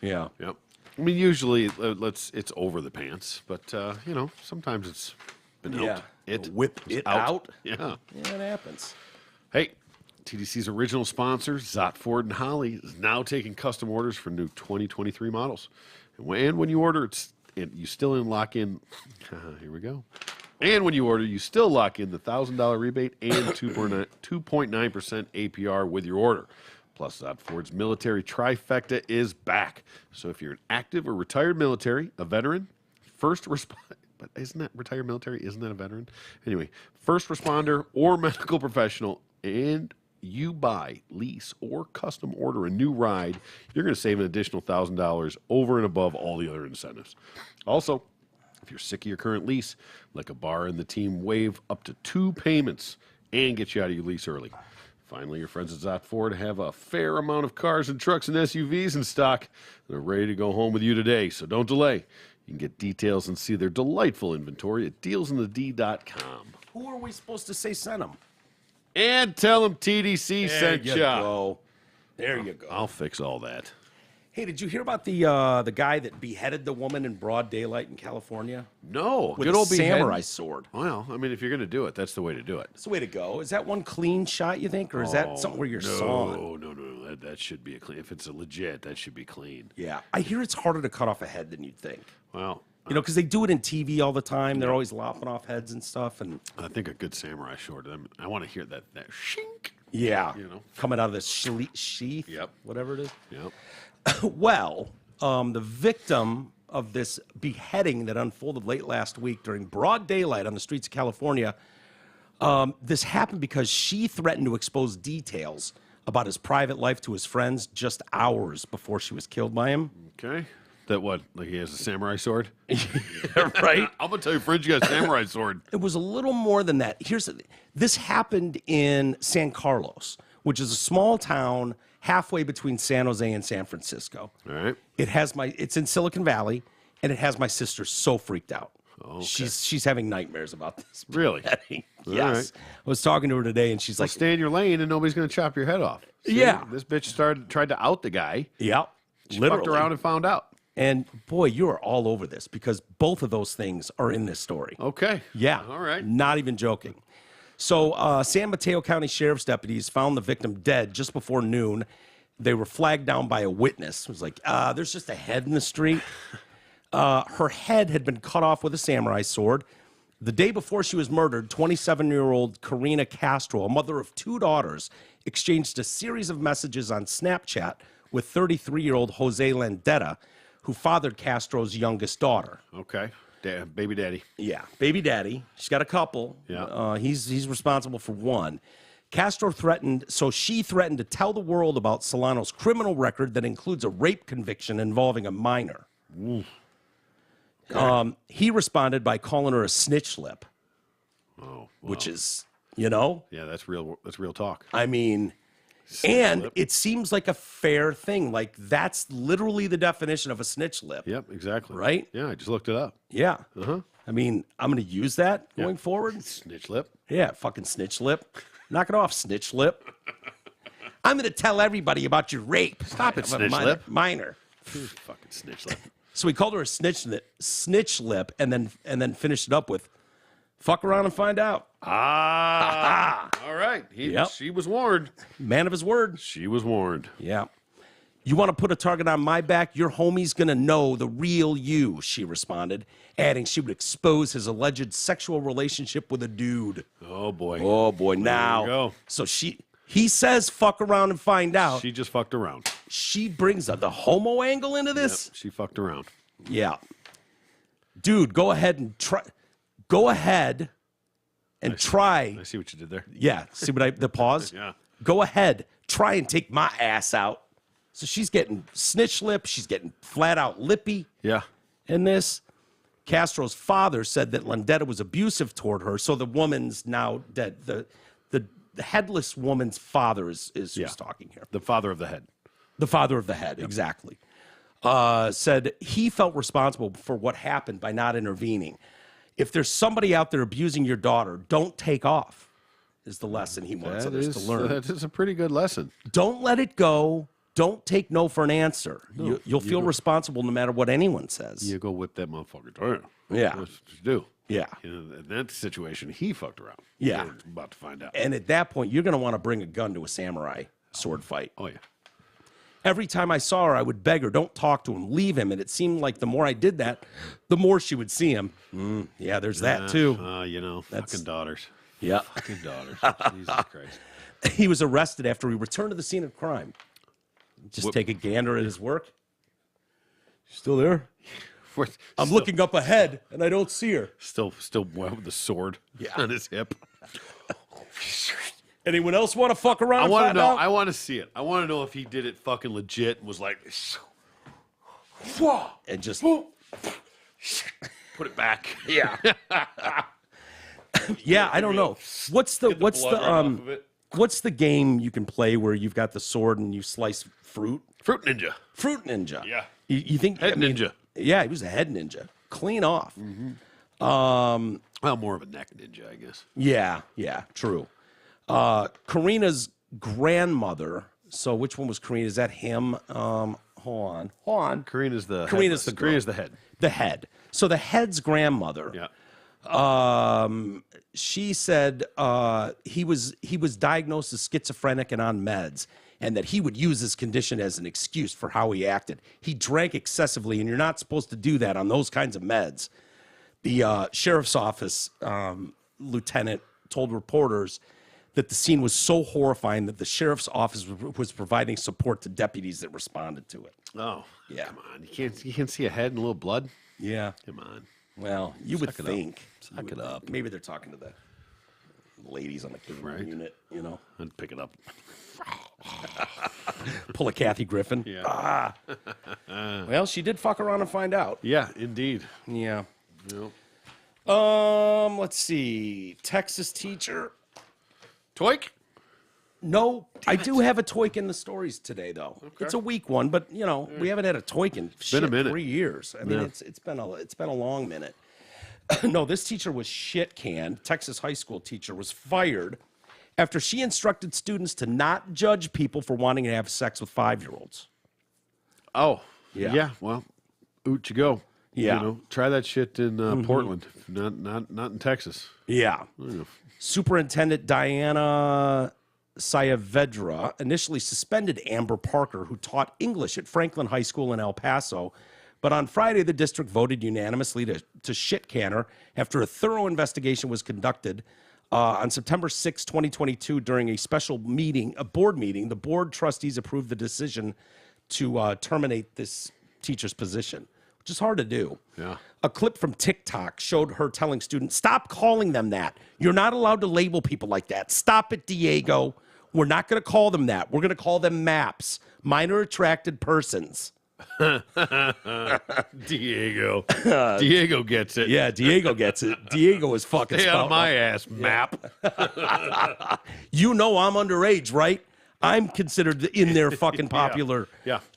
yeah. Yep. I mean, usually it's over the pants, but sometimes it's been Yeah. out. It Whip was it out. Yeah. Yeah, it happens. Hey, TDC's original sponsor, Zott Ford and Holly, is now taking custom orders for new 2023 models. And when you order, you still lock in. Here we go. And when you order, you still lock in the $1,000 rebate and 2.9% APR with your order. Plus, Zott Ford's military trifecta is back. So if you're an active or retired military, a veteran, first responder, but isn't that retired military? Isn't that a veteran? Anyway, first responder or medical professional, and you buy, lease, or custom order a new ride, you're going to save an additional $1,000 over and above all the other incentives. Also, if you're sick of your current lease, like a bar and the team waive up to 2 payments and get you out of your lease early. Finally, your friends at Zott Ford have a fair amount of cars and trucks and SUVs in stock. They're ready to go home with you today, so don't delay. You can get details and see their delightful inventory at dealsinthed.com. Who are we supposed to say sent him? And tell them TDC sent you ya. go. There you go. I'll fix all that. Hey, did you hear about the guy that beheaded the woman in broad daylight in California No, with good a old beheading. samurai sword? Well, I mean, if you're going to do it, that's the way to do it. That's the way to go. Is that one clean shot, you think, or is that something where you're sawing? No. That should be a clean. If it's a legit, that should be clean. Yeah, I hear it's harder to cut off a head than you'd think. Well, Because they do it in TV all the time. They're always lopping off heads and stuff, and I think a good samurai sword. I want to hear that shink. yeah, You know. coming out of this sheath, Yep. whatever it is. Yep. Well, the victim of this beheading that unfolded late last week during broad daylight on the streets of California, this happened because she threatened to expose details about his private life to his friends just hours before she was killed by him. Okay. That what? Like he has a samurai sword? Right? I'm gonna tell your friends you got a samurai sword. It was a little more than that. This happened in San Carlos, which is a small town halfway between San Jose and San Francisco. All right. It's in Silicon Valley. and it has my sister so freaked out. Okay. She's having nightmares about this. Really? Yes. right. I was talking to her today, and she's Well, like, stay in your lane, and nobody's going to chop your head off. See? Yeah. This bitch tried to out the guy. "Yeah, She literally." fucked around and found out. And boy, you are all over this because both of those things are in this story. Okay. Yeah. All right. Not even joking. So San Mateo County Sheriff's deputies found the victim dead just before noon. They were flagged down by a witness. It was like, there's just a head in the street. Her head had been cut off with a samurai sword. The day before she was murdered, 27-year-old Karina Castro, a mother of 2 daughters, exchanged a series of messages on Snapchat with 33-year-old Jose Landeta, who fathered Castro's youngest daughter. Okay. Baby daddy. Yeah, baby daddy. She's got a couple. Yeah. He's responsible for one. Castro threatened to tell the world about Solano's criminal record that includes a rape conviction involving a minor. He responded by calling her a snitch lip, which is, Yeah, that's real talk. I mean, and it seems like a fair thing. Like, that's literally the definition of a snitch lip. Yep, exactly. Right? Yeah, I just looked it up. Yeah. I mean, I'm going to use that going forward. Snitch lip. Yeah, fucking snitch lip. Knock it off, snitch lip. I'm going to tell everybody about your rape. Stop it, of a snitch lip. Minor. Fucking snitch lip. So he called her a snitch lip, and then finished it up with, "Fuck around and find out." All right. Yep. She was warned. Man of his word. She was warned. Yeah. "You want to put a target on my back? Your homie's going to know the real you," she responded, adding she would expose his alleged sexual relationship with a dude. Oh, boy. Oh, boy. Now. you go. So he says, "Fuck around and find out." She just fucked around. She brings the homo angle into this. Yep, she fucked around. Yeah. Dude, go ahead and try. Go ahead and try. I see what you did there. Yeah. See the pause? Yeah. Go ahead. Try and take my ass out. So she's getting snitch lip. She's getting flat out lippy Yeah. in this. Castro's father said that Landeta was abusive toward her. So the woman's now dead. The headless woman's father is who's talking here. The father of the head. The father of the head, exactly. Said he felt responsible for what happened by not intervening. If there's somebody out there abusing your daughter, don't take off, is the lesson he wants others to learn. That is a pretty good lesson. Don't let it go. Don't take no for an answer. You'll feel responsible no matter what anyone says. You go whip that motherfucker down. Yeah. That's what you do. Yeah. In that situation, he fucked around. Yeah. We're about to find out. And at that point, you're going to want to bring a gun to a samurai sword fight. Oh, yeah. Every time I saw her, I would beg her, "Don't talk to him, leave him." And it seemed like the more I did that, the more she would see him. Yeah, there's that too. Fucking daughters. Yeah. Fucking daughters. Jesus Christ. He was arrested after he returned to the scene of crime. Just take a gander at his work. Still there? I'm looking up ahead, and I don't see her. Still with the sword on his hip. Anyone else want to fuck around? I want to know. I want to see it. I want to know if he did it fucking legit and was like, and just put it back. yeah, yeah. I don't know. What's the game you can play where you've got the sword and you slice fruit? Fruit Ninja. Fruit Ninja. Yeah. You think Head ninja. Yeah, he was a head ninja. Clean off. Well, more of a neck ninja, I guess. Yeah, true. Karina's grandmother. So which one was Karina? Is that him? Hold on. Karina's the head. The head. So the head's grandmother. Yeah. She said he was diagnosed as schizophrenic and on meds, and that he would use this condition as an excuse for how he acted. He drank excessively, and you're not supposed to do that on those kinds of meds. The sheriff's office lieutenant told reporters that the scene was so horrifying that the sheriff's office was providing support to deputies that responded to it. Oh, yeah. Come on. You can't see a head and a little blood? Yeah. Come on. Well, you would think. Suck it up. Maybe they're talking to the ladies on the camera unit, you know. And pick it up. Pull a Kathy Griffin. Yeah. Well, she did fuck around and find out. Yeah, indeed. Yeah. Yep. Let's see. Texas teacher. Toik? No, I do have a Toik in the stories today, though. Okay. It's a weak one, but we haven't had a Toik in been a minute. 3 years. I mean, it's been a long minute. No, this teacher was shit canned. Texas high school teacher was fired after she instructed students to not judge people for wanting to have sex with 5-year-olds. Oh, Yeah. yeah. Well, out you go. Yeah. Try that shit in Portland, not in Texas. Yeah. Superintendent Diana Saavedra initially suspended Amber Parker, who taught English at Franklin High School in El Paso. But on Friday, the district voted unanimously to shit can her after a thorough investigation was conducted. On September 6, 2022, during a special meeting, a board meeting, the board trustees approved the decision to terminate this teacher's position, which is hard to do. Yeah. A clip from TikTok showed her telling students, "Stop calling them that. You're not allowed to label people like that. Stop it, Diego. We're not going to call them that. We're going to call them MAPS, minor attracted persons." Diego. Diego gets it. Yeah, Diego gets it. Diego is fucking Stay out of spouting my ass, map. You know I'm underage, right? I'm considered in their fucking popular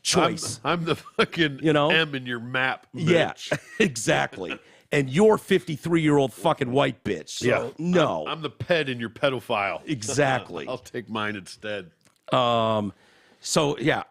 choice. I'm the fucking M in your map, bitch. Yeah, exactly. And you're 53-year-old fuking white bitch. So, no. I'm the ped in your pedophile. Exactly. I'll take mine instead. So, yeah,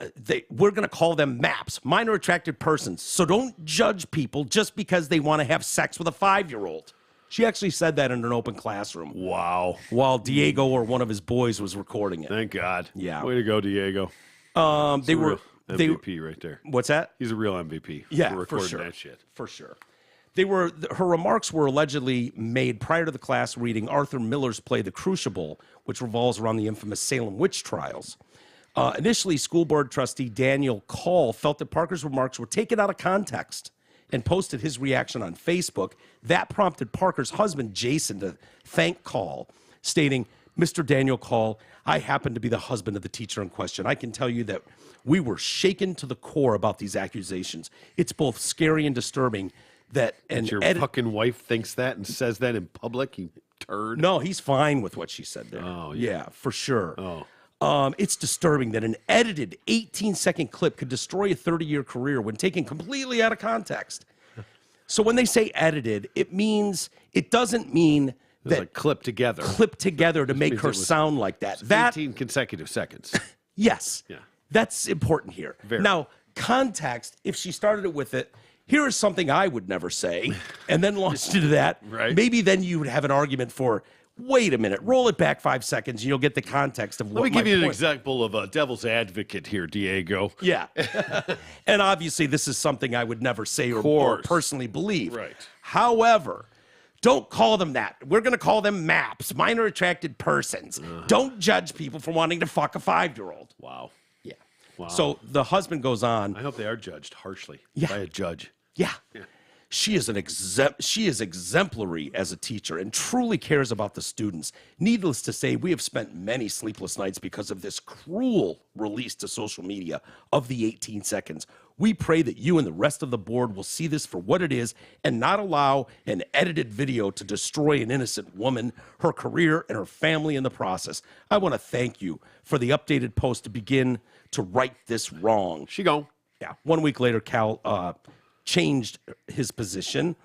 we're going to call them MAPS, minor attracted persons. So don't judge people just because they want to have sex with a 5-year-old. She actually said that in an open classroom. Wow. While Diego or one of his boys was recording it. Thank God. Yeah. Way to go, Diego. They were MVP right there. What's that? He's a real MVP. Yeah, for recording for sure. that shit. For sure. Her remarks were allegedly made prior to the class reading Arthur Miller's play The Crucible, which revolves around the infamous Salem witch trials. Initially, school board trustee Daniel Call felt that Parker's remarks were taken out of context and posted his reaction on Facebook. That prompted Parker's husband, Jason, to thank Call, stating, "Mr. Daniel Call, I happen to be the husband of the teacher in question. I can tell you that we were shaken to the core about these accusations. It's both scary and disturbing that your fucking wife thinks that and says that in public, you turd." No, he's fine with what she said there. Oh, yeah, for sure. Oh. It's disturbing that an edited 18-second clip could destroy a 30-year career when taken completely out of context. So when they say edited, it doesn't mean that like clipped together to make her sound like that. 18 consecutive seconds. Yes. Yeah. That's important here. Very. Now, context, if she started it with it, here is something I would never say, and then launched into that, right. Maybe then you would have an argument for, wait a minute, roll it back 5 seconds, and you'll get the context of what Let me give you an point. example of a devil's advocate here, Diego. Yeah. And obviously, this is something I would never say or personally believe. Right. However, don't call them that. We're going to call them MAPS, minor attracted persons. Don't judge people for wanting to fuck a 5-year-old. Wow. Yeah. Wow. So the husband goes on. I hope they are judged harshly Yeah. by a judge. Yeah. She is exemplary as a teacher and truly cares about the students. Needless to say, we have spent many sleepless nights because of this cruel release to social media of the 18 seconds. We pray that you and the rest of the board will see this for what it is and not allow an edited video to destroy an innocent woman, her career, and her family in the process. I want to thank you for the updated post to begin to right this wrong. She gone. Yeah. 1 week later, Cal changed his position.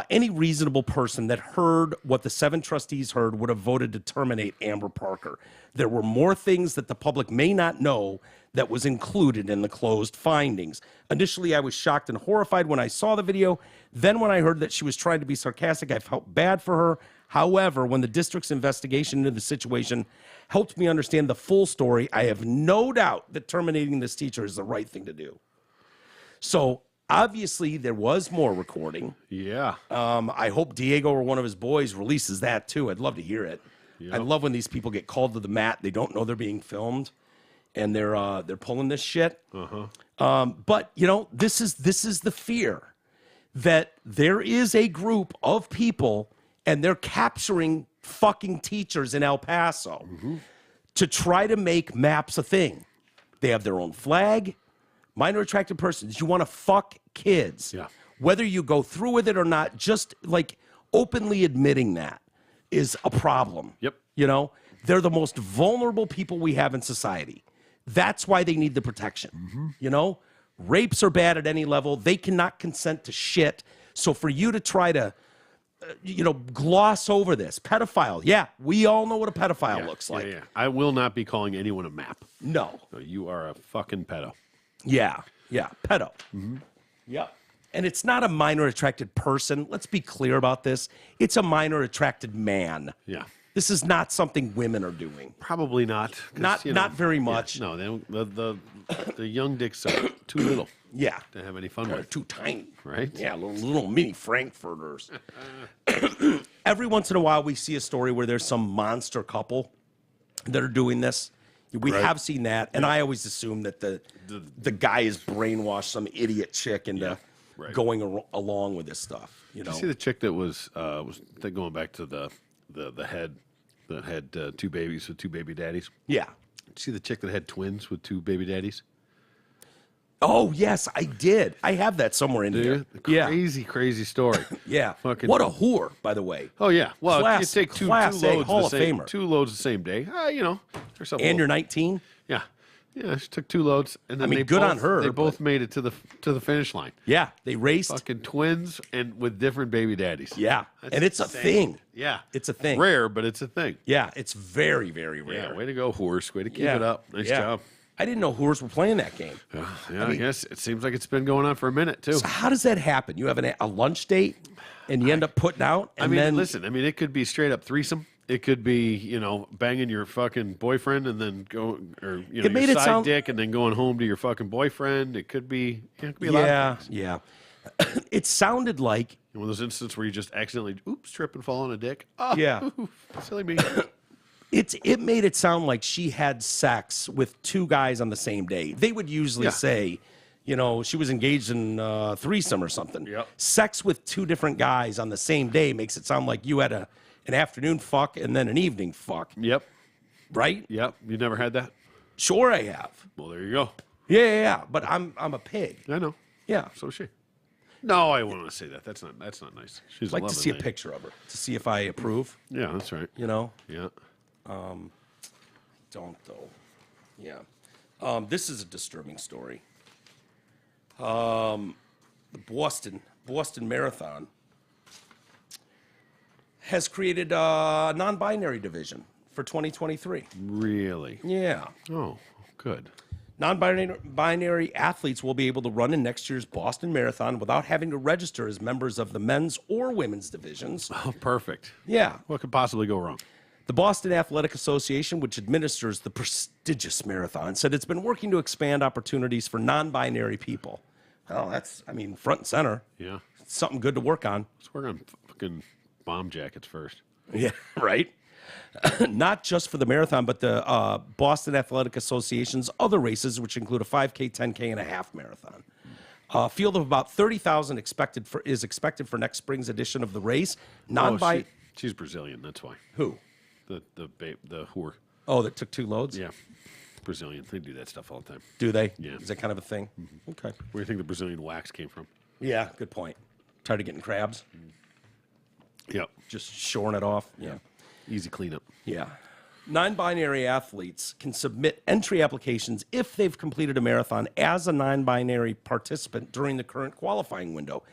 Any reasonable person that heard what the 7 trustees heard would have voted to terminate Amber Parker. There were more things that the public may not know that was included in the closed findings. Initially, I was shocked and horrified when I saw the video. Then when I heard that she was trying to be sarcastic, I felt bad for her. However, when the district's investigation into the situation helped me understand the full story, I have no doubt that terminating this teacher is the right thing to do. So obviously, there was more recording. Yeah. I hope Diego or one of his boys releases that too. I'd love to hear it. Yep. I love when these people get called to the mat. They don't know they're being filmed, and they're pulling this shit. But this is the fear that there is a group of people, and they're capturing fucking teachers in El Paso to try to make MAPS a thing. They have their own flag. Minor attracted persons, you want to fuck kids. Yeah. Whether you go through with it or not, just like openly admitting that is a problem. Yep. They're the most vulnerable people we have in society. That's why they need the protection. You know, rapes are bad at any level. They cannot consent to shit. So for you to try to, gloss over this, pedophile. Yeah, we all know what a pedophile looks like. Yeah. I will not be calling anyone a map. No. You are a fucking pedo. Yeah, pedo. Yep. And it's not a minor attracted person. Let's be clear about this. It's a minor attracted man. Yeah. This is not something women are doing. Probably not. Not very much. Yeah, no, they don't, the young dicks are too little Yeah. to have any fun They're with. too tiny. Right? Yeah, little mini Frankfurters. Every once in a while, we see a story where there's some monster couple that are doing this. We have seen that, and I always assume that the guy has brainwashed some idiot chick into going along with this stuff. You know, Did you see the chick that was going back to the head that had two babies with two baby daddies? Yeah. Did you see the chick that had twins with two baby daddies? Oh yes, I did. I have that somewhere in here. Crazy story. Yeah. Fucking. What a whore, by the way. Oh yeah. Well, Class- you take two Class A loads Hall the of same Famer. 2 loads the same day. Or something. And you're 19. Yeah. She took 2 loads, and then mean, they good both, on her, They but- both made it to the finish line. Yeah, they raced. Fucking twins and with different baby daddies. Yeah, That's and it's a insane. thing. Yeah, It's a thing. Rare, but it's a thing. Yeah, it's very, very rare. Yeah, way to go, horse. Way to keep Yeah. it up. Nice job. I didn't know whores were playing that game. I guess it seems like it's been going on for a minute too. So how does that happen? You have a lunch date, and you end up putting out, and then listen. I mean, it could be straight up threesome. It could be, banging your fucking boyfriend and then your made it side sound- dick and then going home to your fucking boyfriend. It could be, a lot of things. Yeah. It sounded like One of those instances where you just accidentally, trip and fall on a dick. Oh, Yeah. silly me. it made it sound like she had sex with 2 guys on the same day. They would usually say, she was engaged in a threesome or something. Yep. Sex with 2 different guys on the same day makes it sound like you had an afternoon fuck and then an evening fuck, Yep. right? Yep. You never had that? Sure, I have. Well, there you go. Yeah. But I'm a pig. I know. Yeah. So is she. No, I wouldn't want to say that. That's not nice. She's I'd like to lovely see a lady. picture of her to see if I approve. Yeah, that's right. Yeah. Don't though. Yeah. This is a disturbing story. The Boston Marathon has created a non-binary division for 2023. Really? Yeah. Oh, good. Non-binary athletes will be able to run in next year's Boston Marathon without having to register as members of the men's or women's divisions. Oh, perfect. Yeah. What could possibly go wrong? The Boston Athletic Association, which administers the prestigious marathon, said it's been working to expand opportunities for non-binary people. Oh, that's, front and center. Yeah. It's something good to work on. Let's work on fucking bomb jackets first. Yeah, right. Not just for the marathon, but the Boston Athletic Association's other races, which include a 5K, 10K, and a half marathon. A field of about 30,000 is expected for next spring's edition of the race. She's Brazilian. That's why. Who? The whore. Oh, that took 2 loads? Yeah. Brazilian. They do that stuff all the time. Do they? Yeah. Is that kind of a thing? Okay. Where do you think the Brazilian wax came from? Yeah, good point. Tired of getting crabs? Yep. Just shoring it off? Yeah. Easy cleanup. Yeah. Non-binary athletes can submit entry applications if they've completed a marathon as a non-binary participant during the current qualifying window.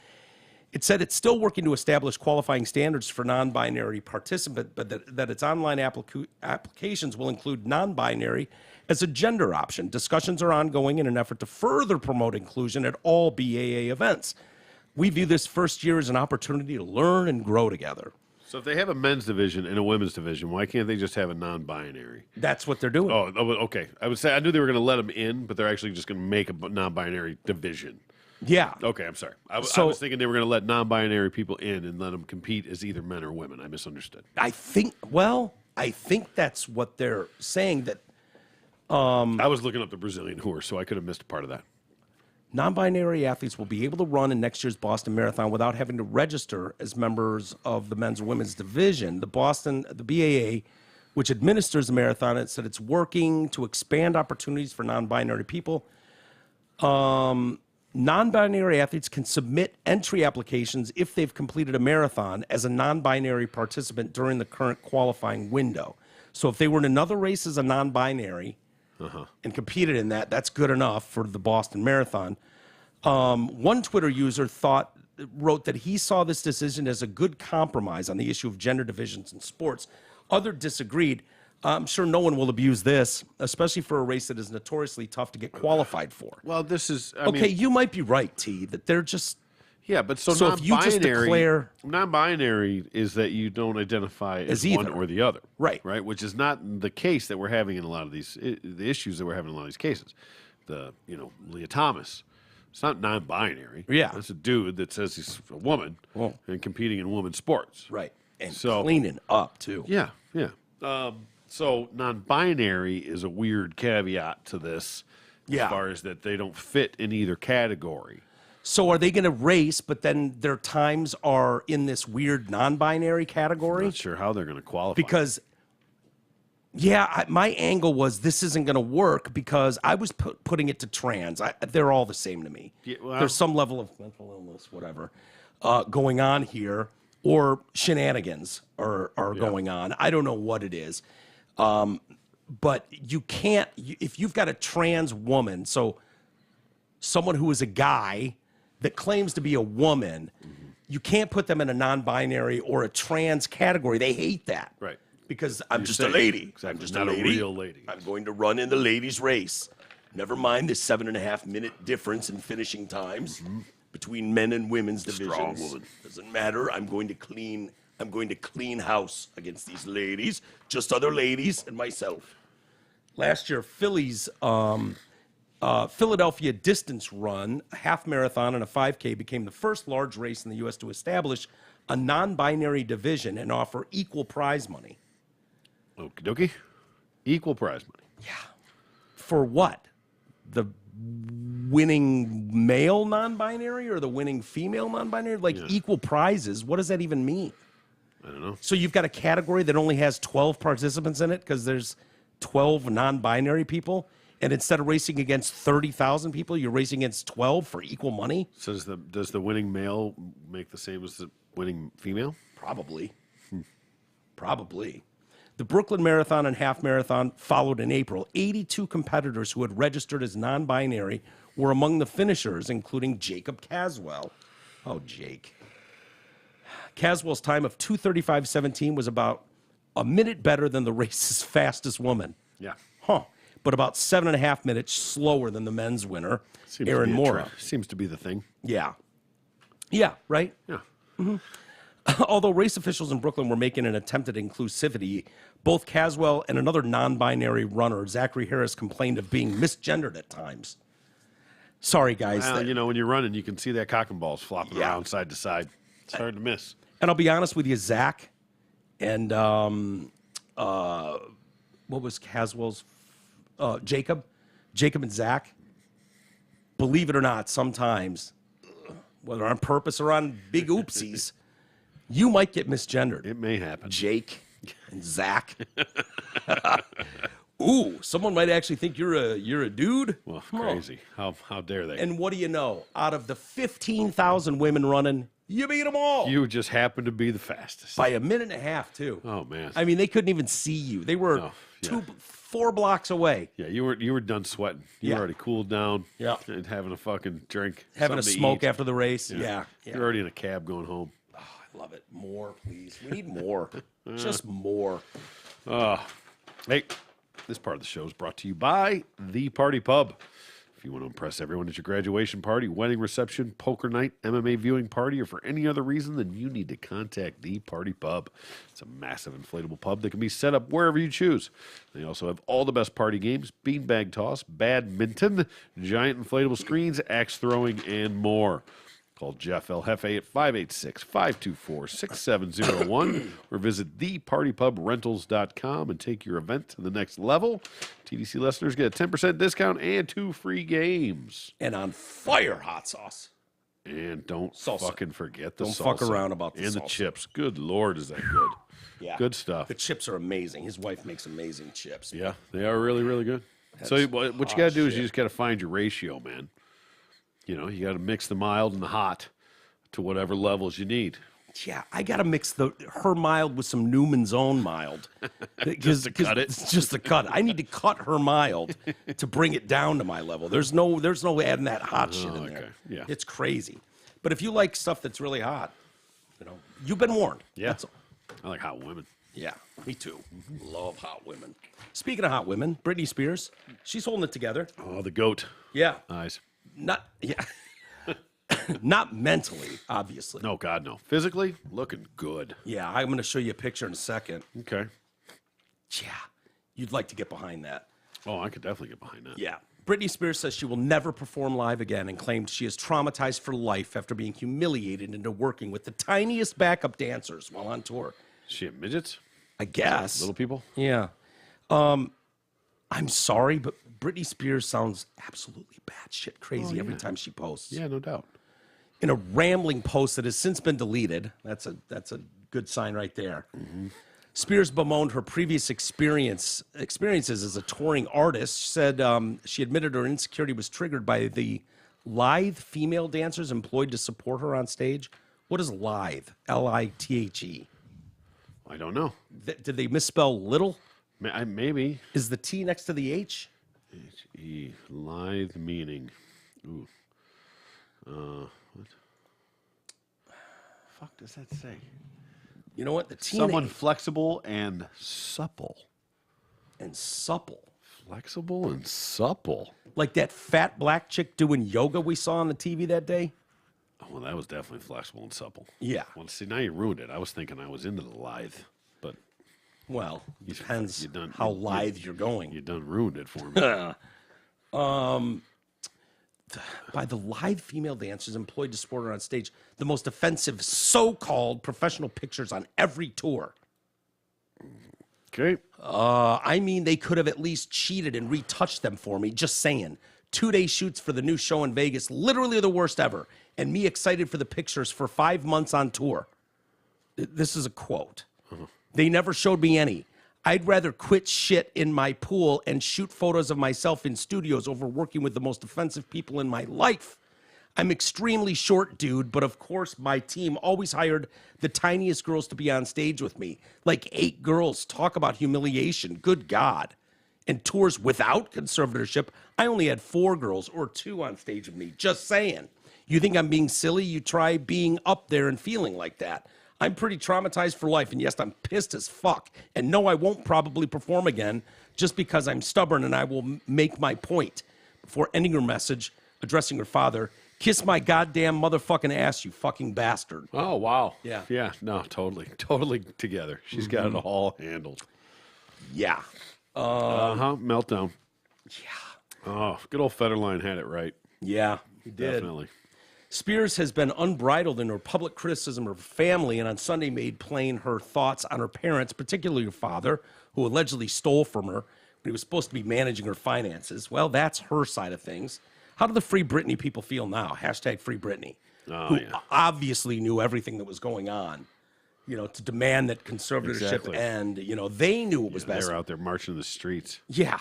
It said it's still working to establish qualifying standards for non-binary participant, but that its online applications will include non-binary as a gender option. Discussions are ongoing in an effort to further promote inclusion at all BAA events. We view this first year as an opportunity to learn and grow together. So if they have a men's division and a women's division, why can't they just have a non-binary? That's what they're doing. Oh, okay. I would say I knew they were going to let them in, but they're actually just going to make a non-binary division. Yeah. Okay, I'm sorry. I was thinking they were going to let non-binary people in and let them compete as either men or women. I misunderstood. I think that's what they're saying, that I was looking up the Brazilian horse, so I could have missed a part of that. non-binary athletes will be able to run in next year's Boston Marathon without having to register as members of the men's or women's division. The BAA, which administers the marathon, it said it's working to expand opportunities for non-binary people. Non-binary athletes can submit entry applications if they've completed a marathon as a non-binary participant during the current qualifying window. So if they were in another race as a non-binary and competed in that, that's good enough for the Boston Marathon. One Twitter user wrote that he saw this decision as a good compromise on the issue of gender divisions in sports. Others disagreed. I'm sure no one will abuse this, especially for a race that is notoriously tough to get qualified for. Well, this is Okay, you might be right, T, that they're just... Yeah, but so if you just declare... non-binary is that you don't identify as one either. or the other. Right. Right, which is not the case that we're having in a lot of these, the issues that we're having in a lot of these cases. Leah Thomas, it's not non-binary. Yeah. It's a dude that says he's a woman and competing in women's sports. Right, and So- cleaning up, too. Yeah, yeah. So non-binary is a weird caveat to this Yeah. as far as that they don't fit in either category. So are they going to race, but then their times are in this weird non-binary category? Not sure how they're going to qualify. Because, my angle was this isn't going to work because I was putting it to trans. They're all the same to me. Yeah, well- There's some level of mental illness, whatever, going on here, or shenanigans are going on. I don't know what it is. But you can't, if you've got a trans woman, so someone who is a guy that claims to be a woman, you can't put them in a non-binary or a trans category. They hate that. Right. Because I'm just a saying- lady. exactly, I'm just not a a lady. real lady. I'm going to run in the ladies' race. Never mind the 7.5 minute difference in finishing times between men and women's divisions. Strong woman. Doesn't matter. I'm going to clean house against these ladies, just other ladies and myself. Last year, Philadelphia distance run, a half marathon and a 5K became the first large race in the U.S. to establish a non-binary division and offer equal prize money. Okie dokie. Equal prize money. For what? The winning male non-binary or the winning female non-binary? Like equal prizes, what does that even mean? I don't know. So you've got a category that only has 12 participants in it because there's 12 non-binary people, and instead of racing against 30,000 people, you're racing against 12 for equal money? So does the winning male make the same as the winning female? Probably. Probably. The Brooklyn Marathon and Half Marathon followed in April. 82 competitors who had registered as non-binary were among the finishers, including Jacob Caswell. Oh, Jake. Caswell's time of 2:35:17 was about a minute better than the race's fastest woman. Yeah. But about 7.5 minutes slower than the men's winner, Seems Aaron to be a Mora. seems to be the thing. Yeah, right? Yeah. Although race officials in Brooklyn were making an attempt at inclusivity, both Caswell and another non-binary runner, Zachary Harris, complained of being misgendered at times. Sorry, guys. Well, when you're running, you can see that cock and balls flopping Yeah. around side to side. It's hard to miss. And I'll be honest with you, Zach, and what was Caswell's? Jacob and Zach. Believe it or not, sometimes, whether on purpose or on big oopsies, you might get misgendered. It may happen. Jake and Zach. Ooh, someone might actually think you're a dude. Well, Come on. crazy. How dare they? And what do you know? Out of the 15,000 women running, you beat them all You just happen to be the fastest. by a minute and a half too. Oh man. I mean, they couldn't even see you. They were Oh, yeah. 4 blocks away. Yeah, you were done sweating. You Yeah. were already cooled down. Yeah. And having a fucking drink. Having a something to smoke eat. after the race. Yeah. You're already in a cab going home. I love it. More, please. We need more. Just more. Hey, this part of the show is brought to you by The Party Pub. If you want to impress everyone at your graduation party, wedding reception, poker night, MMA viewing party, or for any other reason, then you need to contact The Party Pub. It's a massive inflatable pub that can be set up wherever you choose. They also have all the best party games, beanbag toss, badminton, giant inflatable screens, axe throwing, and more. Call Jeff El Jefe at 586-524-6701 or visit thepartypubrentals.com and take your event to the next level. TDC listeners get a 10% discount and 2 free games. And on fire hot sauce. And don't Salsa. fucking forget the Don't salsa. fuck around about the And the salsa. chips. Good Lord, is that good. Yeah. Good stuff. The chips are amazing. His wife makes amazing chips. Yeah, they are really, really good. So what you got to do is you just got to find your ratio, man. You got to mix the mild and the hot to whatever levels you need. Yeah, I gotta mix her mild with some Newman's Own mild. Just to cut it? Just to cut it. I need to cut her mild to bring it down to my level. There's no adding that hot shit in there. Okay. Yeah. It's crazy. But if you like stuff that's really hot, you've been warned. Yeah. That's all. I like hot women. Yeah, me too. Love hot women. Speaking of hot women, Britney Spears, she's holding it together. Oh, the goat. Yeah. Eyes. Not mentally, obviously. No, God, no. Physically, looking good. Yeah, I'm going to show you a picture in a second. Okay. Yeah, you'd like to get behind that. Oh, I could definitely get behind that. Yeah. Britney Spears says she will never perform live again and claimed she is traumatized for life after being humiliated into working with the tiniest backup dancers while on tour. Is she a midgets? I guess. Little people? Yeah. I'm sorry, but Britney Spears sounds absolutely batshit crazy every time she posts. Yeah, no doubt. In a rambling post that has since been deleted, that's a good sign right there. Mm-hmm. Spears bemoaned her previous experiences as a touring artist. She said she admitted her insecurity was triggered by the lithe female dancers employed to support her on stage. What is lithe? L-I-T-H-E. I don't know. Did they misspell little? Maybe. Is the T next to the H? H-E, lithe meaning. Ooh. What? Fuck does that say? You know what? The T Someone and flexible and supple. and supple. Flexible and supple. Like that fat black chick doing yoga we saw on the TV that day? Oh, well, that was definitely flexible and supple. Yeah. Well, see, now you ruined it. I was thinking I was into the lithe, but Well, depends you done- how you- lithe you're going. you done ruined it for me. By the lithe female dancers employed to support her on stage, the most offensive so-called professional pictures on every tour. Okay. I mean, they could have at least cheated and retouched them for me. Just saying. 2-day shoots for the new show in Vegas, literally the worst ever. And me excited for the pictures for 5 months on tour. This is a quote. They never showed me any. I'd rather quit shit in my pool and shoot photos of myself in studios over working with the most offensive people in my life. I'm extremely short, dude, but of course my team always hired the tiniest girls to be on stage with me. Like 8 girls. Talk about humiliation. Good God. And tours without conservatorship, I only had 4 girls or 2 on stage with me. Just saying. You think I'm being silly? You try being up there and feeling like that. I'm pretty traumatized for life, and yes, I'm pissed as fuck. And no, I won't probably perform again just because I'm stubborn and I will make my point. Before ending her message, addressing her father, kiss my goddamn motherfucking ass, you fucking bastard. Oh, wow. Yeah. Yeah, no, totally together. She's got it all handled. Yeah. Meltdown. Yeah. Oh, good old Federline had it right. Yeah, he did. Definitely. Spears has been unbridled in her public criticism of her family and on Sunday made plain her thoughts on her parents, particularly her father, who allegedly stole from her when he was supposed to be managing her finances. Well, that's her side of things. How do the Free Britney people feel now? Hashtag Free Britney. Who obviously knew everything that was going on, to demand that conservatorship end. They knew it was best. They were out there marching in the streets. Yeah.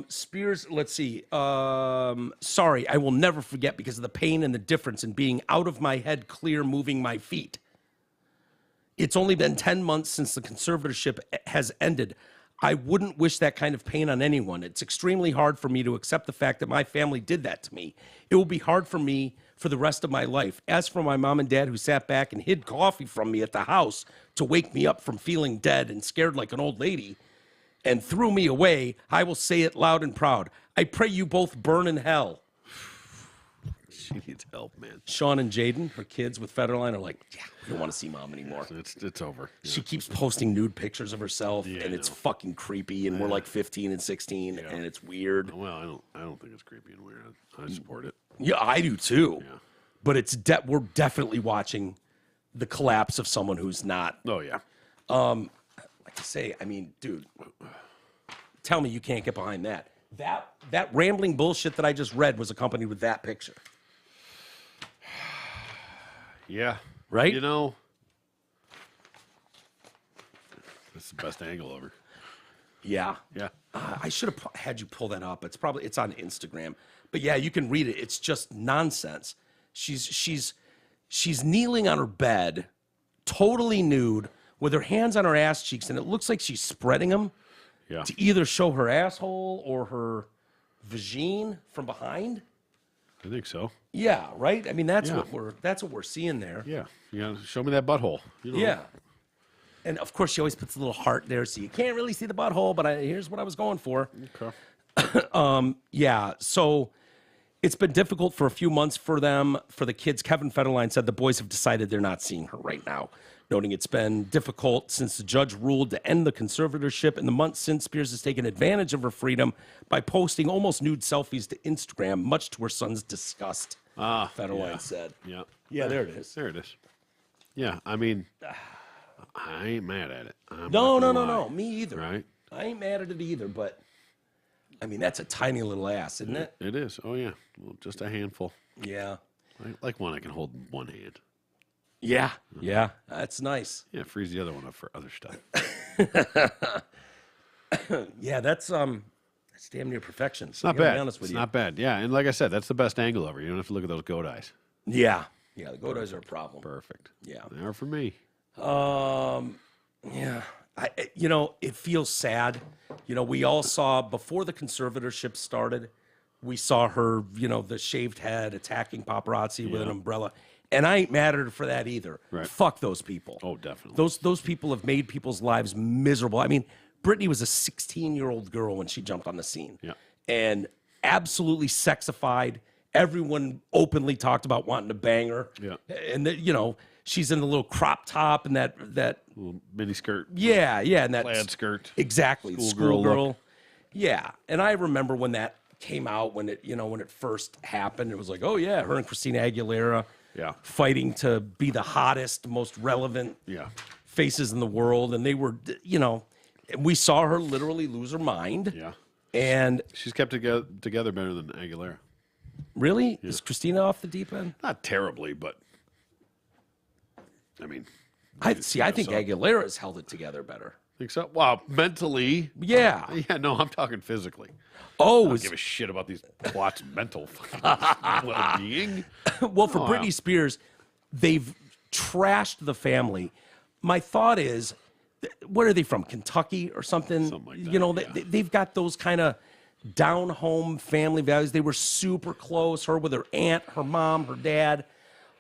Spears, let's see. Sorry, I will never forget because of the pain and the difference in being out of my head clear, moving my feet. It's only been 10 months since the conservatorship has ended. I wouldn't wish that kind of pain on anyone. It's extremely hard for me to accept the fact that my family did that to me. It will be hard for me for the rest of my life. As for my mom and dad who sat back and hid coffee from me at the house to wake me up from feeling dead and scared like an old lady, and threw me away, I will say it loud and proud. I pray you both burn in hell. She needs help, man. Sean and Jaden, her kids with Federline, are like, yeah, we don't want to see mom anymore. It's over. Yeah. She keeps posting nude pictures of herself, Yeah, and I it's know. fucking creepy, and we're like 15 and 16, and it's weird. Well, I don't think it's creepy and weird. I support it. Yeah, I do too. Yeah. But we're definitely watching the collapse of someone who's not. Oh, yeah. Like I say, I mean, dude, tell me you can't get behind that. That rambling bullshit that I just read was accompanied with that picture. Yeah. Right? That's the best angle ever. Yeah. Yeah. I should have had you pull that up. It's on Instagram. But yeah, you can read it. It's just nonsense. She's She's kneeling on her bed, totally nude, with her hands on her ass cheeks, and it looks like she's spreading them to either show her asshole or her vagine from behind. I think so. Yeah, right? I mean, that's what we're seeing there. Yeah. Show me that butthole. You know. Yeah. And of course, she always puts a little heart there, so you can't really see the butthole, but here's what I was going for. Okay. Yeah, so it's been difficult for a few months for them, for the kids. Kevin Federline said the boys have decided they're not seeing her right now, noting it's been difficult since the judge ruled to end the conservatorship. In the months since, Spears has taken advantage of her freedom by posting almost nude selfies to Instagram, much to her son's disgust, Federline said. Yeah. Yeah, there it is. There it is. Yeah, I mean, I ain't mad at it. No. Me either. Right? I ain't mad at it either, but I mean, that's a tiny little ass, isn't it? It is. Oh, yeah. Well, just a handful. Yeah. Like one I can hold in one hand. Yeah. Yeah. That's nice. Yeah, freeze the other one up for other stuff. Yeah, that's damn near perfection. It's not bad. It's not bad. Yeah, and like I said, that's the best angle ever. You don't have to look at those goat eyes. Yeah. Yeah, the goat eyes are a problem. Perfect. Yeah. They are for me. Yeah. It feels sad. We all saw before the conservatorship started, we saw her, the shaved head attacking paparazzi with an umbrella. And I ain't mad at her for that either. Right. Fuck those people. Oh, definitely. Those people have made people's lives miserable. I mean, Brittany was a 16-year-old girl when she jumped on the scene. Yeah. And absolutely sexified. Everyone openly talked about wanting to bang her. Yeah. And she's in the little crop top and that Little mini skirt. yeah, and that Plaid skirt. Exactly. Schoolgirl Schoolgirl. Yeah. And I remember when that came out, when it first happened, it was like, oh yeah, her and Christina Aguilera fighting to be the hottest, most relevant faces in the world. And they were, we saw her literally lose her mind. Yeah. And she's kept together better than Aguilera. Really? Yeah. Is Christina off the deep end? Not terribly, but I mean, I think Aguilera's held it together better. Think so? Wow, mentally. Yeah. Yeah, no, I'm talking physically. Oh, I don't give a shit about these plots' mental well-being. Well, for Britney Spears, they've trashed the family. My thought is, where are they from? Kentucky or something? Something like that, they've got those kind of down-home family values. They were super close. Her with her aunt, her mom, her dad,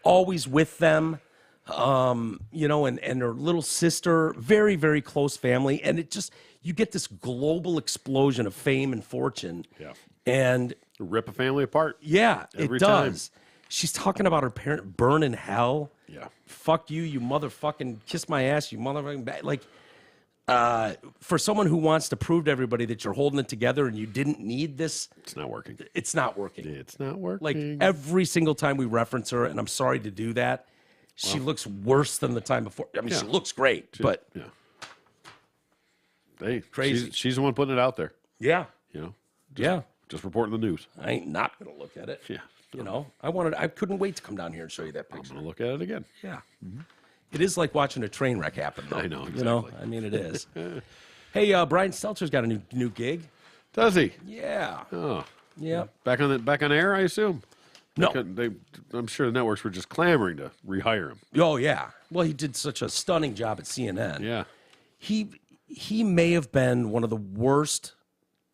always with them. And her little sister, very, very close family. And it just, you get this global explosion of fame and fortune. Yeah. And rip a family apart. Yeah, every it does. Time. She's talking about her parent burn in hell. Yeah. Fuck you, you motherfucking kiss my ass, you motherfucking like for someone who wants to prove to everybody that you're holding it together and you didn't need this. It's not working. It's not working. It's not working. Like every single time we reference her, and I'm sorry to do that, she looks worse than the time before. I mean, she looks great, but crazy. She's the one putting it out there. Yeah. Just reporting the news. I ain't not gonna look at it. Yeah. I couldn't wait to come down here and show you that picture. I'm gonna look at it again. Yeah. Mm-hmm. It is like watching a train wreck happen, though. I know, exactly. I mean, it is. Hey, Brian Stelter's got a new gig. Does he? Yeah. Oh. Yeah. Back on air, I assume. No. I'm sure the networks were just clamoring to rehire him. Oh yeah. Well, he did such a stunning job at CNN. Yeah. He may have been one of the worst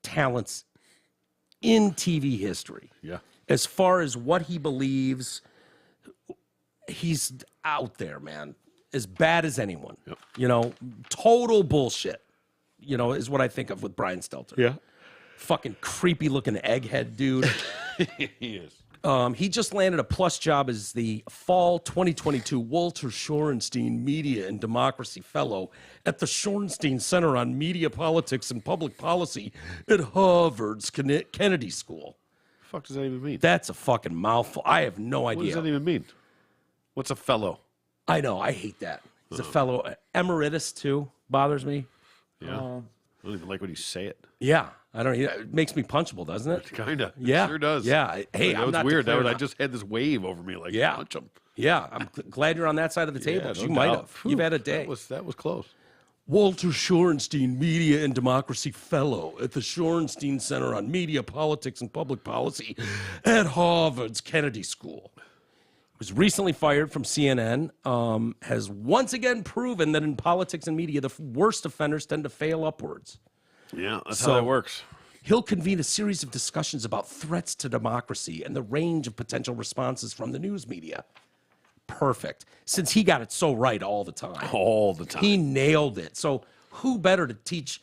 talents in TV history. Yeah. As far as what he believes, he's out there, man. As bad as anyone. Yep. Total bullshit. Is what I think of with Brian Stelter. Yeah. Fucking creepy looking egghead dude. He is. He just landed a plus job as the fall 2022 Walter Shorenstein Media and Democracy Fellow at the Shorenstein Center on Media Politics and Public Policy at Harvard's Kennedy School. The fuck does that even mean? That's a fucking mouthful. I have no idea. What does that even mean? What's a fellow? I know. I hate that. He's a fellow. Emeritus, too. Bothers me. Yeah. I don't even like when you say it. Yeah. I don't. It makes me punchable, doesn't it? Kind of. Yeah. It sure does. Yeah. Hey, that was weird. I just had this wave over me, like punch him. Yeah. I'm glad you're on that side of the table. You might have. You've had a day. That was close. Walter Shorenstein, Media and Democracy Fellow at the Shorenstein Center on Media Politics and Public Policy at Harvard's Kennedy School. was recently fired from CNN, has once again proven that in politics and media, the worst offenders tend to fail upwards. Yeah, that's how that works. He'll convene a series of discussions about threats to democracy and the range of potential responses from the news media. Perfect. Since he got it so right all the time. All the time. He nailed it. So who better to teach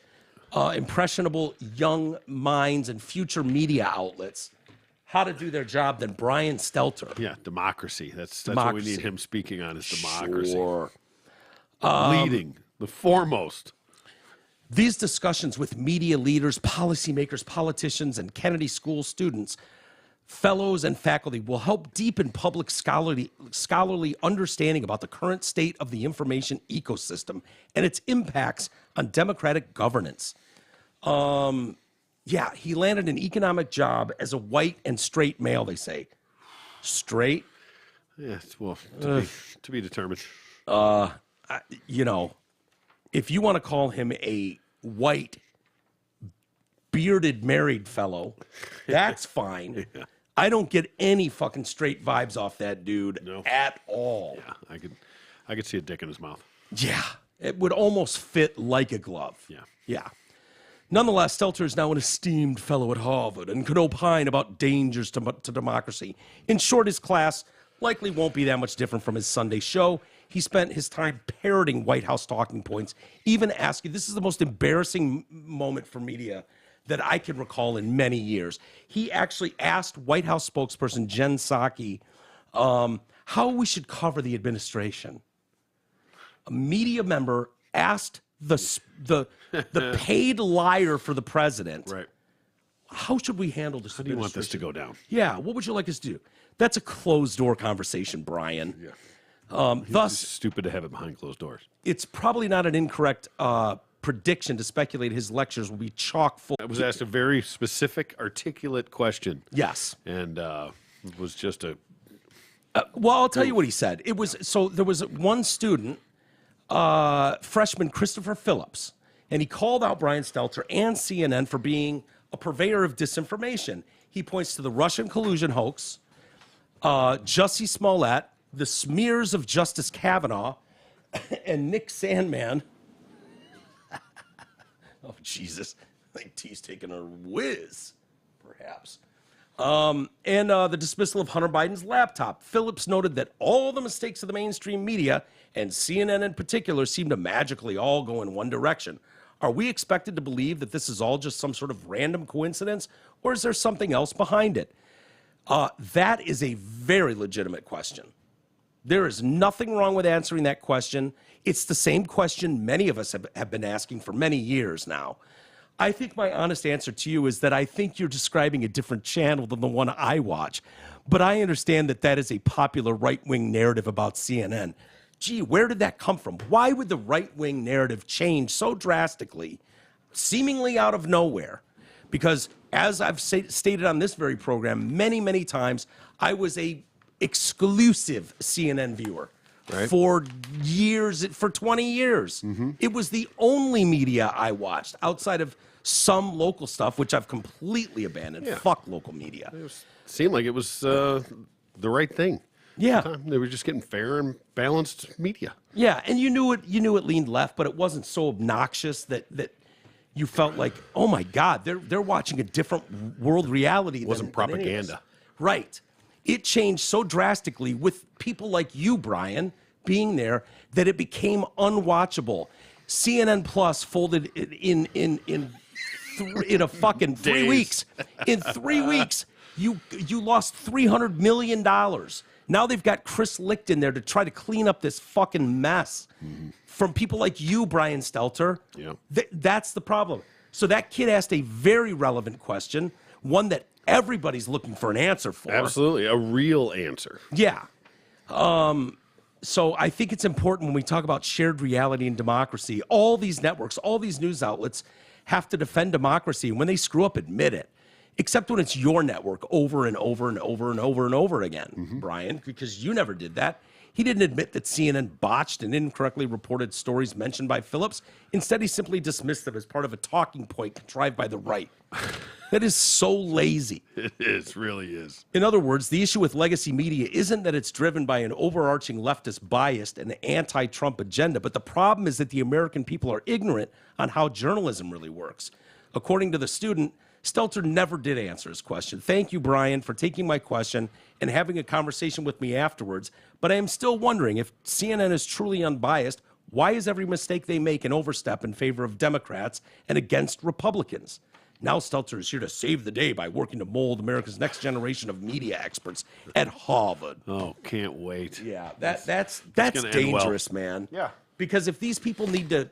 impressionable young minds and future media outlets how to do their job than Brian Stelter? Yeah, democracy. That's what we need him speaking on is democracy. Sure. Leading, the foremost. These discussions with media leaders, policymakers, politicians, and Kennedy School students, fellows, and faculty will help deepen public scholarly understanding about the current state of the information ecosystem and its impacts on democratic governance. Yeah, he landed an economic job as a white and straight male, they say. Straight? Yeah, well, to be determined. You know, if you want to call him a white, bearded, married fellow, that's fine. Yeah. I don't get any fucking straight vibes off that dude at all. Yeah, I could see a dick in his mouth. Yeah, it would almost fit like a glove. Yeah. Yeah. Nonetheless, Stelter is now an esteemed fellow at Harvard and could opine about dangers to democracy. In short, his class likely won't be that much different from his Sunday show. He spent his time parroting White House talking points, even asking, this is the most embarrassing moment for media that I can recall in many years. He actually asked White House spokesperson Jen Psaki how we should cover the administration. A media member asked the paid liar for the president, right? How should we handle this? How do you want this to go down? Yeah, what would you like us to do? That's a closed door conversation, Brian. Yeah. Thus, it's stupid to have it behind closed doors. It's probably not an incorrect prediction to speculate his lectures will be chock full. I was asked a very specific, articulate question. Yes. And it was just a... well, I'll tell you what he said. It was, so there was one student, freshman Christopher Phillips, and he called out Brian Stelter and CNN for being a purveyor of disinformation. He points to the Russian collusion hoax, Jussie Smollett, the smears of Justice Kavanaugh, and Nick Sandmann. Oh, Jesus. I think T's taking a whiz, perhaps. And the dismissal of Hunter Biden's laptop. Phillips noted that all the mistakes of the mainstream media, and CNN in particular, seem to magically all go in one direction. Are we expected to believe that this is all just some sort of random coincidence, or is there something else behind it? That is a very legitimate question. There is nothing wrong with answering that question. It's the same question many of us have been asking for many years now. I think my honest answer to you is that I think you're describing a different channel than the one I watch. But I understand that that is a popular right-wing narrative about CNN. Gee, where did that come from? Why would the right-wing narrative change so drastically, seemingly out of nowhere? Because as I've stated on this very program many, many times, I was a exclusive CNN viewer for years, for 20 years. Mm-hmm. It was the only media I watched outside of some local stuff, which I've completely abandoned. Yeah. Fuck local media. It seemed like it was the right thing. Yeah. They were just getting fair and balanced media. Yeah, and you knew it leaned left, but it wasn't so obnoxious that you felt like, oh my God, they're watching a different world reality. It wasn't propaganda. Right. It changed so drastically with people like you, Brian, being there that it became unwatchable. CNN Plus folded in a fucking 3 weeks. In 3 weeks, you lost $300 million. Now they've got Chris Licht in there to try to clean up this fucking mess from people like you, Brian Stelter. Yeah. That's the problem. So that kid asked a very relevant question, one that everybody's looking for an answer for. Absolutely, a real answer. Yeah. So I think it's important when we talk about shared reality and democracy, all these networks, all these news outlets have to defend democracy. And when they screw up, admit it. Except when it's your network over and over and over and over and over again, Brian, because you never did that. He didn't admit that CNN botched and incorrectly reported stories mentioned by Phillips. Instead, he simply dismissed them as part of a talking point contrived by the right. That is so lazy. It is, really is. In other words, the issue with legacy media isn't that it's driven by an overarching leftist bias and an anti-Trump agenda, but the problem is that the American people are ignorant on how journalism really works. According to the student, Stelter never did answer his question. Thank you, Brian, for taking my question and having a conversation with me afterwards, but I am still wondering if CNN is truly unbiased, why is every mistake they make an overstep in favor of Democrats and against Republicans? Now Stelter is here to save the day by working to mold America's next generation of media experts at Harvard. Oh, can't wait. Yeah, that's gonna end well. dangerous, man. Yeah. Because if these people need to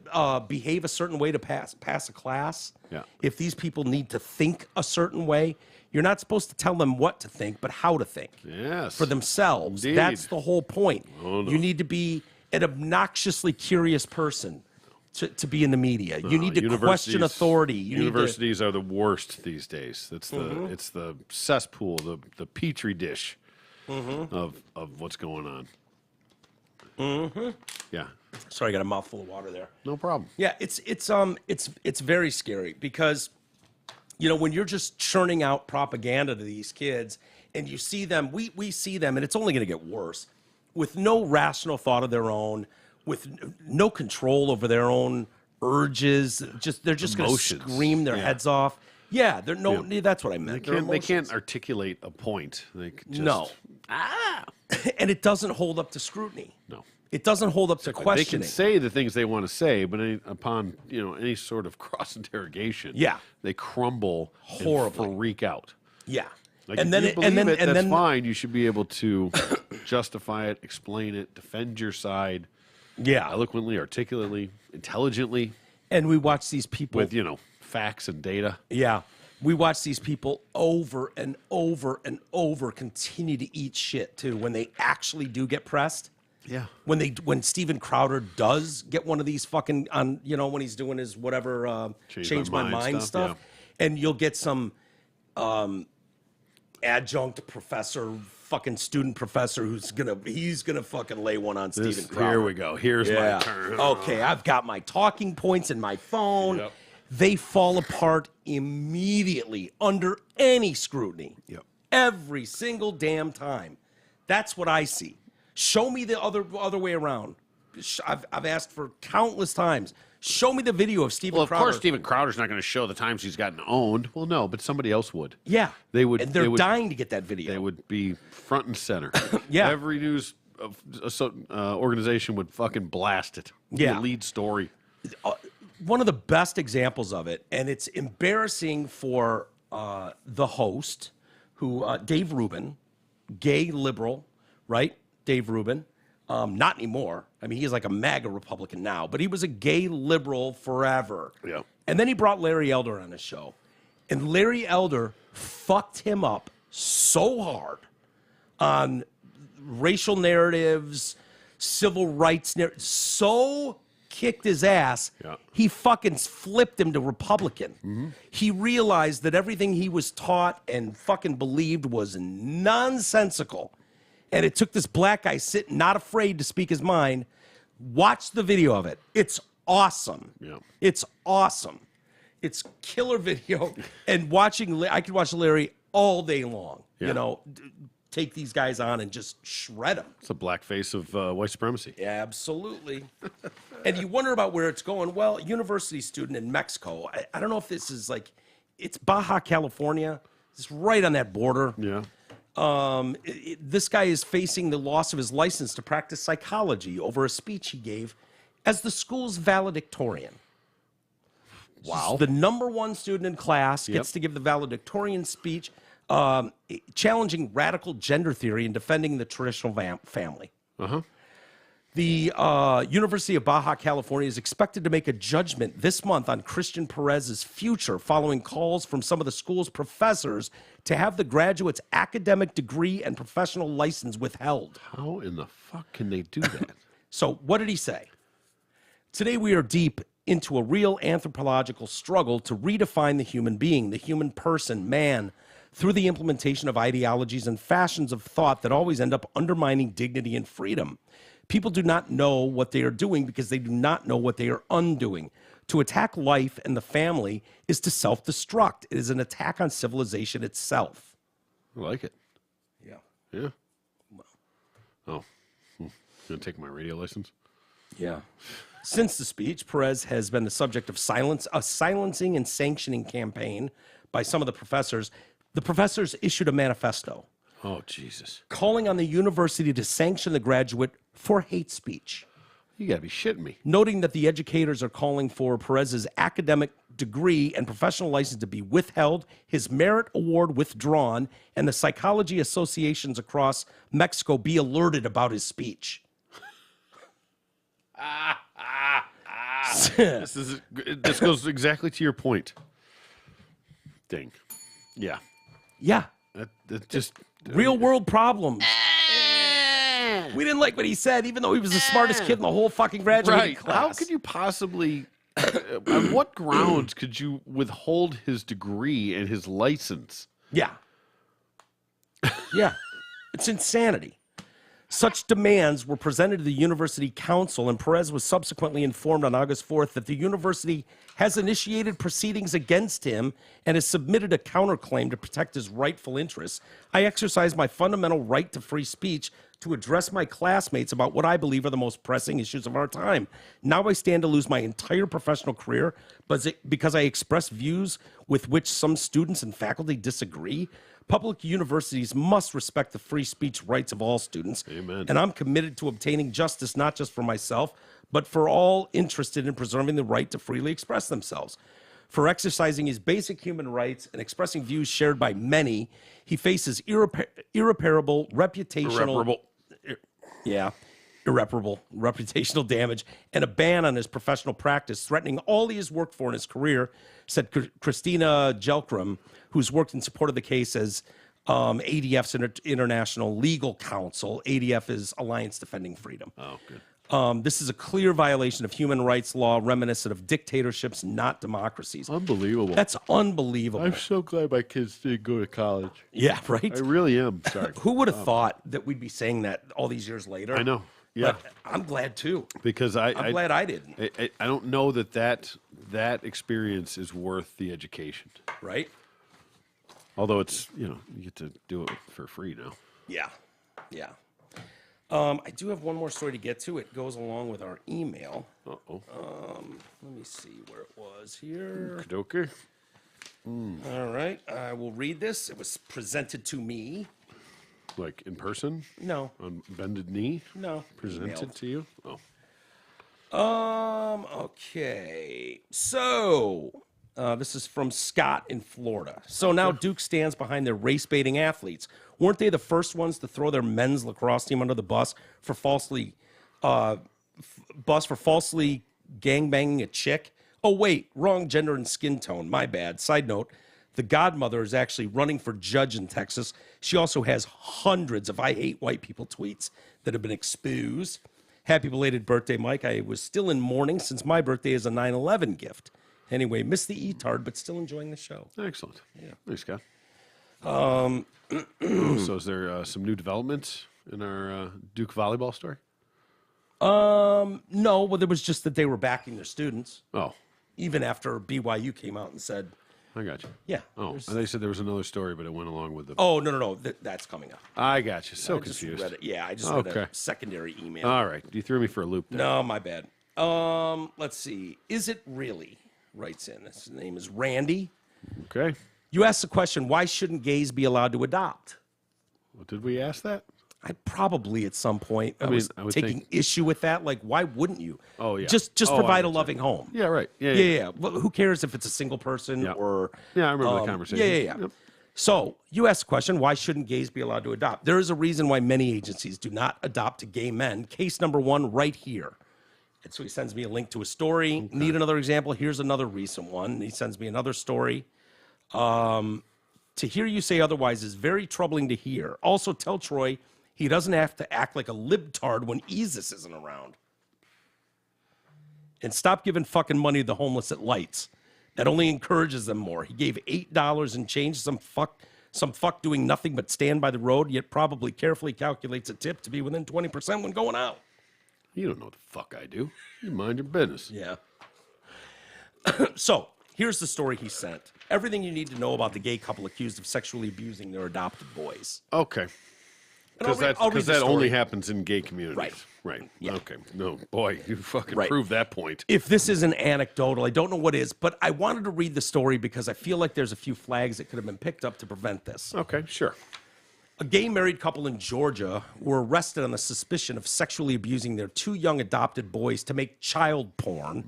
behave a certain way to pass a class, Yeah. if these people need to think a certain way, you're not supposed to tell them what to think, but how to think. Yes. For themselves. Indeed. That's the whole point. Oh, no. You need to be an obnoxiously curious person to be in the media. You need to question authority. Universities are the worst these days. It's the cesspool, the petri dish of what's going on. Yeah. Sorry, I got a mouthful of water there. No problem. Yeah, it's very scary because, you know, when you're just churning out propaganda to these kids and you see them, we see them, and it's only going to get worse, with no rational thought of their own, with no control over their own urges. They're just going to scream their heads off. Yeah, that's what I meant. They can't articulate a point. They just, no. And it doesn't hold up to scrutiny. No. It doesn't hold up to questioning. They can say the things they want to say, but upon any sort of cross interrogation, they crumble horribly, and freak out. Yeah. Like, and then that's fine. You should be able to justify it, explain it, defend your side. Yeah. Eloquently, articulately, intelligently. And we watch these people with, facts and data. Yeah. We watch these people over and over and over continue to eat shit too when they actually do get pressed. Yeah. When Steven Crowder does get one of these fucking when he's doing his whatever change my mind stuff. Yeah. And you'll get some adjunct professor, fucking student professor he's gonna fucking lay one on Steven Crowder. Here we go. Here's my turn. Okay, I've got my talking points in my phone. Yep. They fall apart immediately under any scrutiny. Yep. Every single damn time. That's what I see. Show me the other way around. I've asked for countless times. Show me the video of Steven Crowder. Well, of course, Steven Crowder's not going to show the times he's gotten owned. Well, no, but somebody else would. Yeah. They would. And they're dying to get that video. They would be front and center. Yeah. Every news organization would fucking blast it. Yeah. The lead story. One of the best examples of it, and it's embarrassing for the host, who Dave Rubin, gay liberal, right? Dave Rubin. Not anymore. I mean, he's like a MAGA Republican now, but he was a gay liberal forever. Yeah. And then he brought Larry Elder on his show. And Larry Elder fucked him up so hard on racial narratives, civil rights narratives, so kicked his ass, he fucking flipped him to Republican. Mm-hmm. He realized that everything he was taught and fucking believed was nonsensical. And it took this black guy sitting, not afraid to speak his mind. Watch the video of it. It's awesome. Yeah. It's awesome. It's killer video. And I could watch Larry all day long. Yeah. Take these guys on and just shred them. It's a blackface of white supremacy. Yeah, absolutely. And you wonder about where it's going. Well, university student in Mexico. I don't know if this is it's Baja California. It's right on that border. Yeah. This guy is facing the loss of his license to practice psychology over a speech he gave as the school's valedictorian. Wow. The number one student in class gets to give the valedictorian speech, challenging radical gender theory and defending the traditional family. Uh-huh. The University of Baja California is expected to make a judgment this month on Christian Perez's future following calls from some of the school's professors to have the graduate's academic degree and professional license withheld. How in the fuck can they do that? So what did he say? Today we are deep into a real anthropological struggle to redefine the human being, the human person, man, through the implementation of ideologies and fashions of thought that always end up undermining dignity and freedom. People do not know what they are doing because they do not know what they are undoing. To attack life and the family is to self-destruct. It is an attack on civilization itself. I like it. Yeah. Yeah. Oh, gonna take my radio license. Yeah. Since the speech, Perez has been the subject of a silencing and sanctioning campaign by some of the professors. The professors issued a manifesto Oh, Jesus. calling on the university to sanction the graduate for hate speech, You gotta be shitting me. noting that the educators are calling for Perez's academic degree and professional license to be withheld, his merit award withdrawn, and the psychology associations across Mexico be alerted about his speech. This goes exactly to your point. Ding. Yeah. Yeah. That just Real world problems. We didn't like what he said, even though he was the smartest kid in the whole fucking graduating right. class. How could you possibly? On what grounds could you withhold his degree and his license? Yeah. Yeah. It's insanity. Such demands were presented to the university council, and Perez was subsequently informed on August 4th that the university has initiated proceedings against him and has submitted a counterclaim to protect his rightful interests. I exercise my fundamental right to free speech to address my classmates about what I believe are the most pressing issues of our time. Now I stand to lose my entire professional career because I express views with which some students and faculty disagree. Public universities must respect the free speech rights of all students. Amen. And I'm committed to obtaining justice not just for myself, but for all interested in preserving the right to freely express themselves. For exercising his basic human rights and expressing views shared by many, he faces irreparable reputational... Irreparable reputational damage and a ban on his professional practice, threatening all he has worked for in his career, said Christina Jelkram, who's worked in support of the case as ADF's International Legal Counsel. ADF is Alliance Defending Freedom. Oh, good. This is a clear violation of human rights law reminiscent of dictatorships, not democracies. Unbelievable. That's unbelievable. I'm so glad my kids didn't go to college. Yeah, right? I really am. Sorry. Who would have thought that we'd be saying that all these years later? I know. Yeah. But I'm glad too. Because I'm glad I didn't. I don't know that experience is worth the education. Right? Although it's, you get to do it for free now. Yeah. Yeah. I do have one more story to get to. It goes along with our email. Uh-oh. Let me see where it was here. Kadoka. All right. I will read this. It was presented to me. Like in person? No. On bended knee? No. Presented emailed. to you? Oh. Okay. So, this is from Scott in Florida. So now Duke stands behind their race-baiting athletes. Weren't they the first ones to throw their men's lacrosse team under the bus for falsely gangbanging a chick? Oh, wait, wrong gender and skin tone. My bad. Side note, the godmother is actually running for judge in Texas. She also has hundreds of I hate white people tweets that have been exposed. Happy belated birthday, Mike. I was still in mourning since my birthday is a 9/11 gift. Anyway, missed the E-tard, but still enjoying the show. Excellent. Yeah. Thanks, Scott. So is there some new developments in our Duke volleyball story? No, well, there was just that they were backing their students, Oh, even after BYU came out and said, I got you. yeah. Oh, there's- and they said there was another story, but it went along with the... Oh, no. That's coming up. I got you. So I just confused. read it. Yeah, I just read Okay. a secondary email. All right. You threw me for a loop there. No, my bad. Let's see. Is it really? Writes in. His name is Randy. Okay. You asked the question, why shouldn't gays be allowed to adopt? Well, did we ask that? I probably at some point I was I would taking think- issue with that. Like, why wouldn't you? Oh, yeah. Just Oh, I provide a would loving home. Yeah, right. Yeah. Yeah. Well, who cares if it's a single person Yeah. or... Yeah, I remember the conversation. Yeah. Yep. So you asked the question, why shouldn't gays be allowed to adopt? There is a reason why many agencies do not adopt gay men. Case number one right here. And so he sends me a link to a story. Okay. Need another example? Here's another recent one. And he sends me another story. To hear you say otherwise is very troubling to hear. Also, tell Troy he doesn't have to act like a libtard when Isis isn't around. And stop giving fucking money to the homeless at lights. That only encourages them more. He gave $8 and change some fuck doing nothing but stand by the road, yet probably carefully calculates a tip to be within 20% when going out. You don't know what the fuck I do. You mind your business. Yeah. So, here's the story he sent. Everything you need to know about the gay couple accused of sexually abusing their adopted boys. Okay. And I'll Because read the that only story. happens in gay communities. Right. Right. Yeah. Okay. No, boy, you fucking Right. proved that point. If this isn't anecdotal, I don't know what is, but I wanted to read the story because I feel like there's a few flags that could have been picked up to prevent this. Okay, sure. A gay married couple in Georgia were arrested on the suspicion of sexually abusing their 2 young adopted boys to make child porn,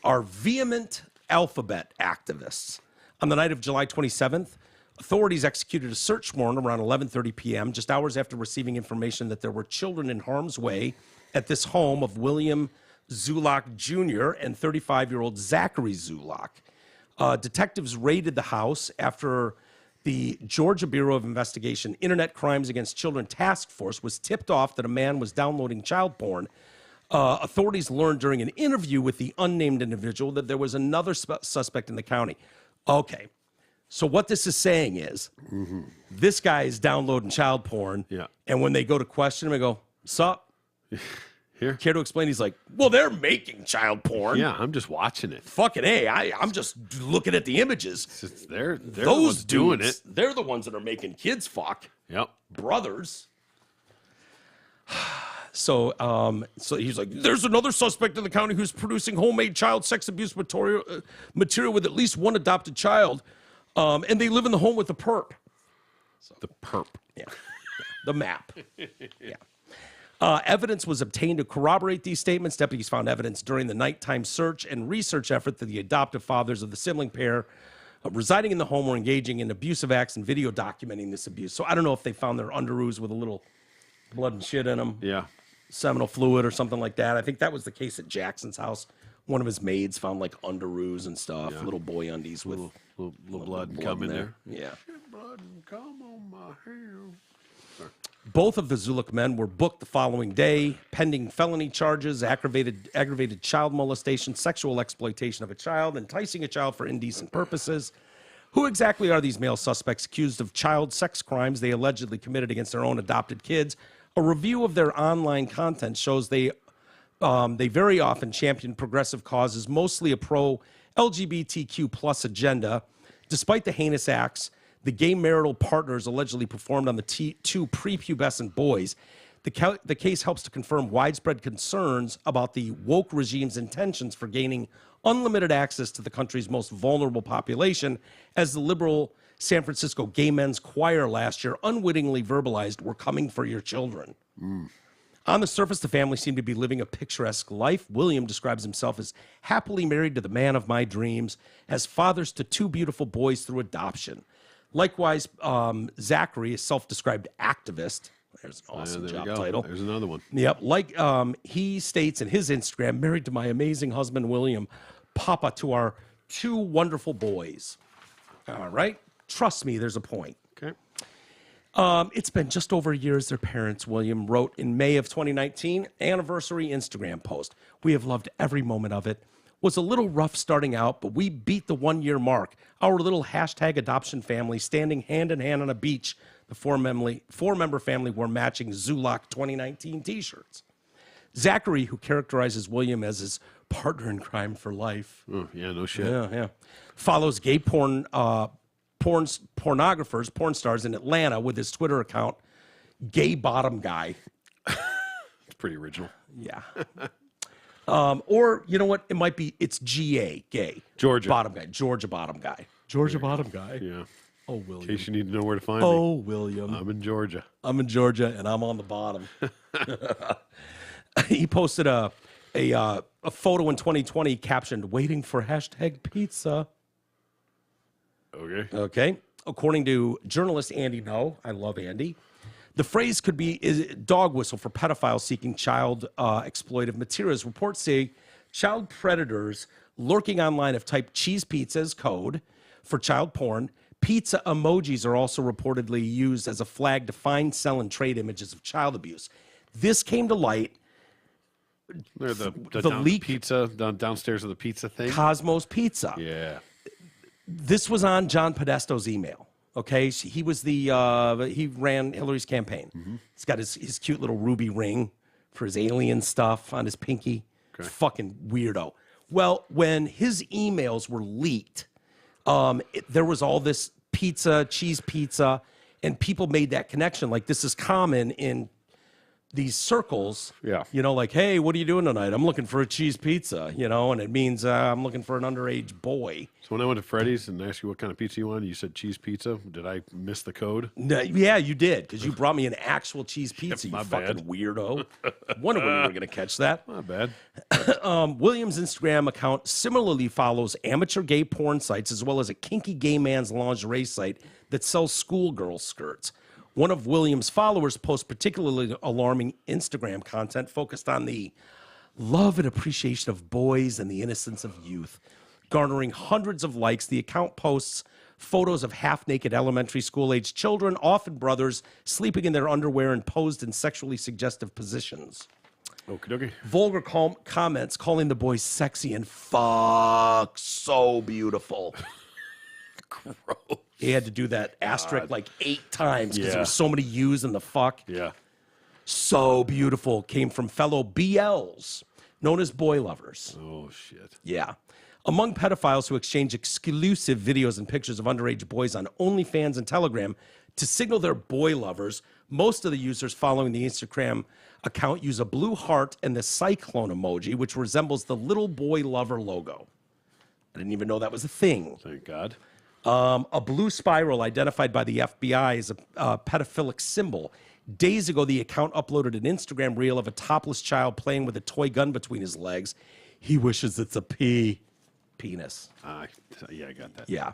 are vehement alphabet activists. On the night of July 27th, authorities executed a search warrant around 11:30 p.m., just hours after receiving information that there were children in harm's way at this home of William Zulak Jr. and 35-year-old Zachary Zulak. Detectives raided the house after the Georgia Bureau of Investigation Internet Crimes Against Children Task Force was tipped off that a man was downloading child porn. Authorities learned during an interview with the unnamed individual that there was another suspect in the county. Okay, so what this is saying is this guy is downloading child porn, Yeah. and when they go to question him, I go, sup? Here? Care to explain? He's like, well, they're making child porn. Yeah, I'm just watching it. Fucking A, I'm just looking at the images. They're the Those ones doing dudes, it. they're the ones that are making kids fuck. Yep. Brothers. So he's like, there's another suspect in the county who's producing homemade child sex abuse material with at least one adopted child, and they live in the home with the perp. The perp. Yeah. The map. Yeah. Evidence was obtained to corroborate these statements. Deputies found evidence during the nighttime search and research effort that the adoptive fathers of the sibling pair residing in the home were engaging in abusive acts and video documenting this abuse. So I don't know if they found their underoos with a little blood and shit in them, Yeah. seminal fluid or something like that. I think that was the case at Jackson's house. One of his maids found like underoos and stuff, little boy undies with Little blood and cum in there. Yeah. Blood and cum on my hair. Both of the Zuluk men were booked the following day, pending felony charges, aggravated child molestation, sexual exploitation of a child, enticing a child for indecent purposes. Who exactly are these male suspects accused of child sex crimes they allegedly committed against their own adopted kids? A review of their online content shows they very often champion progressive causes, mostly a pro-LGBTQ plus agenda. Despite the heinous acts the gay marital partners allegedly performed on the 2 prepubescent boys, the case helps to confirm widespread concerns about the woke regime's intentions for gaining unlimited access to the country's most vulnerable population, as the liberal San Francisco Gay Men's Choir last year unwittingly verbalized, "We're coming for your children." On the surface, the family seemed to be living a picturesque life. William describes himself as happily married to the man of my dreams, as fathers to 2 beautiful boys through adoption. Likewise, Zachary, a self-described activist, there's an awesome there we job go. title. There's another one. Yep, like he states in his Instagram, married to my amazing husband, William, papa to our 2 wonderful boys. All right, trust me, there's a point. Okay. It's been just over a year as their parents, William wrote in May of 2019, anniversary Instagram post. We have loved every moment of it. Was a little rough starting out, but we beat the 1-year mark. Our little #adoption family standing hand in hand on a beach. The 4-member family wore matching Zulak 2019 t-shirts. Zachary, who characterizes William as his partner in crime for life. Oh, yeah, no shit. Yeah. Follows gay porn stars in Atlanta with his Twitter account, Gay Bottom Guy. It's pretty original. Yeah. Or, you know what? It might be, it's GA, gay. Georgia. Bottom Guy. Georgia Bottom Guy. Georgia Bottom Guy. Yeah. Oh, In William. case you need to know where to find me. Oh, William. I'm in Georgia. I'm in Georgia, and I'm on the bottom. He posted a photo in 2020 captioned, "Waiting for #pizza." Okay. Okay. According to journalist Andy No, I love Andy, the phrase could be is dog whistle for pedophiles seeking child exploitive materials. Reports say child predators lurking online have typed cheese pizza as code for child porn. Pizza emojis are also reportedly used as a flag to find, sell, and trade images of child abuse. This came to light. They're the leak- pizza downstairs of the pizza thing. Cosmos Pizza. Yeah. This was on John Podesto's email. Okay, he was he ran Hillary's campaign. He's got his cute little ruby ring for his alien stuff on his pinky. Fucking weirdo. Well, when his emails were leaked, there was all this pizza, cheese pizza, and people made that connection. Like, this is common in these circles. Yeah. You know, like, hey, what are you doing tonight? I'm looking for a cheese pizza, you know, and it means I'm looking for an underage boy. So when I went to Freddy's and asked you what kind of pizza you wanted, you said cheese pizza. Did I miss the code? No, yeah, you did, because you brought me an actual cheese pizza, you my fucking bad. weirdo. Wonder when you were going to catch that. Not bad. Williams' Instagram account similarly follows amateur gay porn sites as well as a kinky gay man's lingerie site that sells schoolgirl skirts. One of Williams' followers posts particularly alarming Instagram content focused on the love and appreciation of boys and the innocence of youth. Garnering hundreds of likes, the account posts photos of half-naked elementary school-aged children, often brothers, sleeping in their underwear and posed in sexually suggestive positions. Okie dokie. Vulgar comments calling the boys sexy and fuck so beautiful. Gross. He had to do that asterisk like 8 times because Yeah. there were so many U's in the fuck. Yeah. So beautiful came from fellow BLs, known as boy lovers. Oh, shit. Yeah. Among pedophiles who exchange exclusive videos and pictures of underage boys on OnlyFans and Telegram to signal their boy lovers, most of the users following the Instagram account use a blue heart and the cyclone emoji, which resembles the little boy lover logo. I didn't even know that was a thing. Thank God. A blue spiral identified by the FBI as a pedophilic symbol. Days ago, the account uploaded an Instagram reel of a topless child playing with a toy gun between his legs. He wishes it's a penis. Yeah, I got that. Yeah.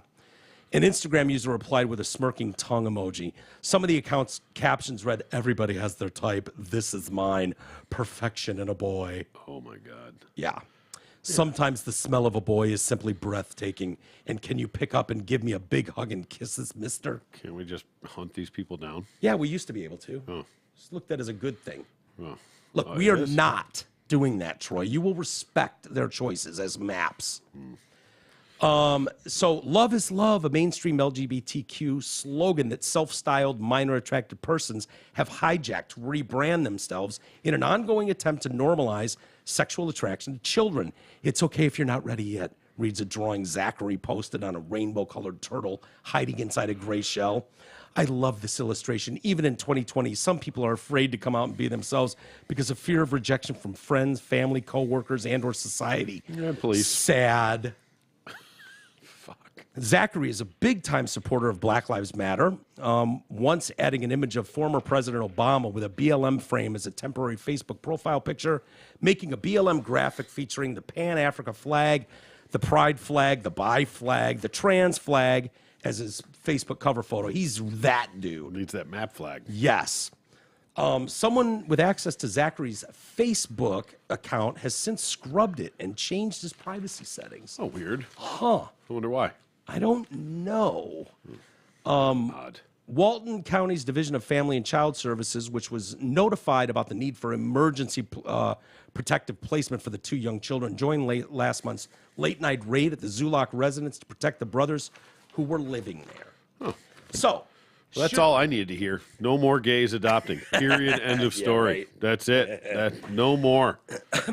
An Instagram user replied with a smirking tongue emoji. Some of the account's captions read, "Everybody has their type. This is mine. Perfection in a boy." Oh, my God. Yeah. Sometimes the smell of a boy is simply breathtaking. And can you pick up and give me a big hug and kisses, mister? Can't we just hunt these people down? Yeah, we used to be able to. Oh. Just looked at as a good thing. Oh. Look, we are not doing that, Troy. You will respect their choices as maps. So love is love, a mainstream LGBTQ slogan that self-styled minor attracted persons have hijacked to rebrand themselves in an ongoing attempt to normalize sexual attraction to children. It's okay if you're not ready yet, reads a drawing Zachary posted on a rainbow-colored turtle hiding inside a gray shell. I love this illustration. Even in 2020, some people are afraid to come out and be themselves because of fear of rejection from friends, family, coworkers, and or society. Yeah, police. Sad. Zachary is a big-time supporter of Black Lives Matter, once adding an image of former President Obama with a BLM frame as a temporary Facebook profile picture, making a BLM graphic featuring the Pan-Africa flag, the Pride flag, the Bi flag, the trans flag as his Facebook cover photo. He's that dude. Needs that map flag. Yes. Someone with access to Zachary's Facebook account has since scrubbed it and changed his privacy settings. Oh, weird. Huh. I wonder why. I don't know. Odd. Walton County's Division of Family and Child Services, which was notified about the need for emergency protective placement for the 2 young children, joined last month's late-night raid at the Zulock residence to protect the brothers who were living there. Huh. So, Well, that's sure. all I needed to hear. No more gays adopting. Period. End of story. right. That's it. No more.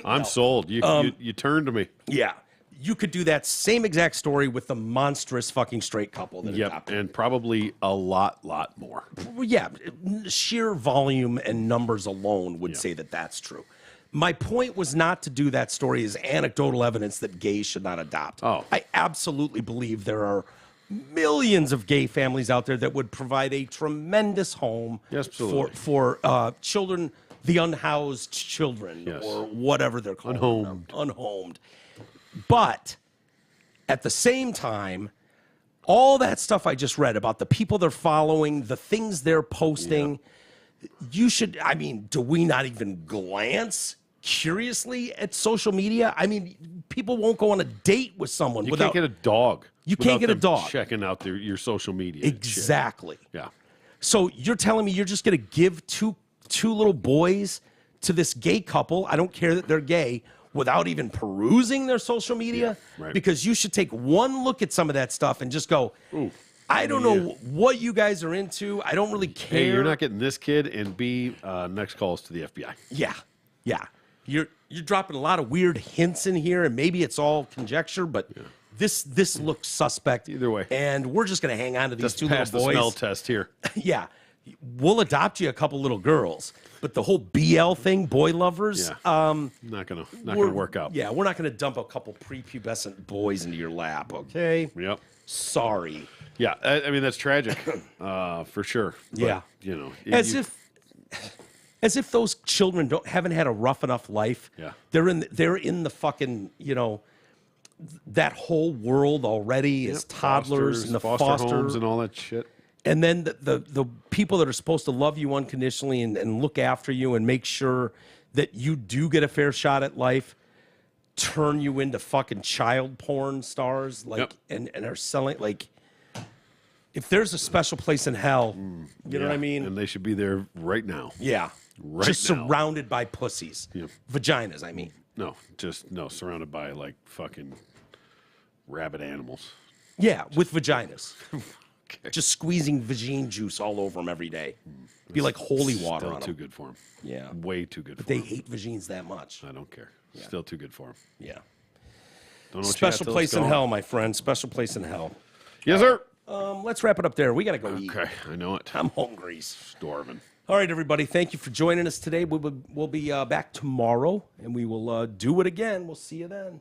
I'm sold. You turned to me. Yeah. You could do that same exact story with the monstrous fucking straight couple that Yep, adopted. and probably a lot more. Well, yeah, sheer volume and numbers alone would say that that's true. My point was not to do that story as anecdotal evidence that gays should not adopt. Oh. I absolutely believe there are millions of gay families out there that would provide a tremendous home Yes, absolutely. for children, the unhoused children, Yes. or whatever they're called. Unhomed. Unhomed. But at the same time, all that stuff I just read about the people they're following, the things they're posting, you should, I mean, do we not even glance curiously at social media? I mean, people won't go on a date with someone You without. can't get a dog. You can't without get a them dog. Checking out your social media. and shit. Exactly. Yeah. So you're telling me you're just going to give two little boys to this gay couple? I don't care that they're gay. Without even perusing their social media, right. Because you should take one look at some of that stuff and just go, I don't know what you guys are into. I don't really care. A, you're not getting this kid, and B, next call is to the FBI. Yeah. Yeah. You're dropping a lot of weird hints in here, and maybe it's all conjecture, but this looks suspect. Either way. And we're just going to hang on to these Just two pass little the boys. smell test here. Yeah. We'll adopt you a couple little girls, but the whole BL thing, boy lovers, Not gonna work out. Yeah, we're not going to dump a couple prepubescent boys into your lap, okay? Yep. Sorry. Yeah, I mean that's tragic, for sure. But, Yeah. you know, As if those children haven't had a rough enough life. Yeah. They're in the fucking, that whole world already as toddlers and the foster homes and all that shit. And then the people that are supposed to love you unconditionally and look after you and make sure that you do get a fair shot at life turn you into fucking child porn stars, and are selling, like, if there's a special place in hell, you know what I mean? And they should be there right now. Yeah. Right just now. surrounded by pussies. Yep. Vaginas, I mean. No, surrounded by like fucking rabid animals. Yeah, with vaginas. Okay. Just squeezing vagine juice all over them every day. Be like holy water Still on too them. good for them. Yeah. Way too good for They them. hate vagines that much. I don't care. Still too good for them. Yeah. Don't know what Special you got place till in it's hell, gone. my friend. Special place in hell. Yes, sir. Let's wrap it up there. We got to go eat. Okay, I know it. I'm hungry. Starving. All right, everybody. Thank you for joining us today. We'll be back tomorrow, and we will do it again. We'll see you then.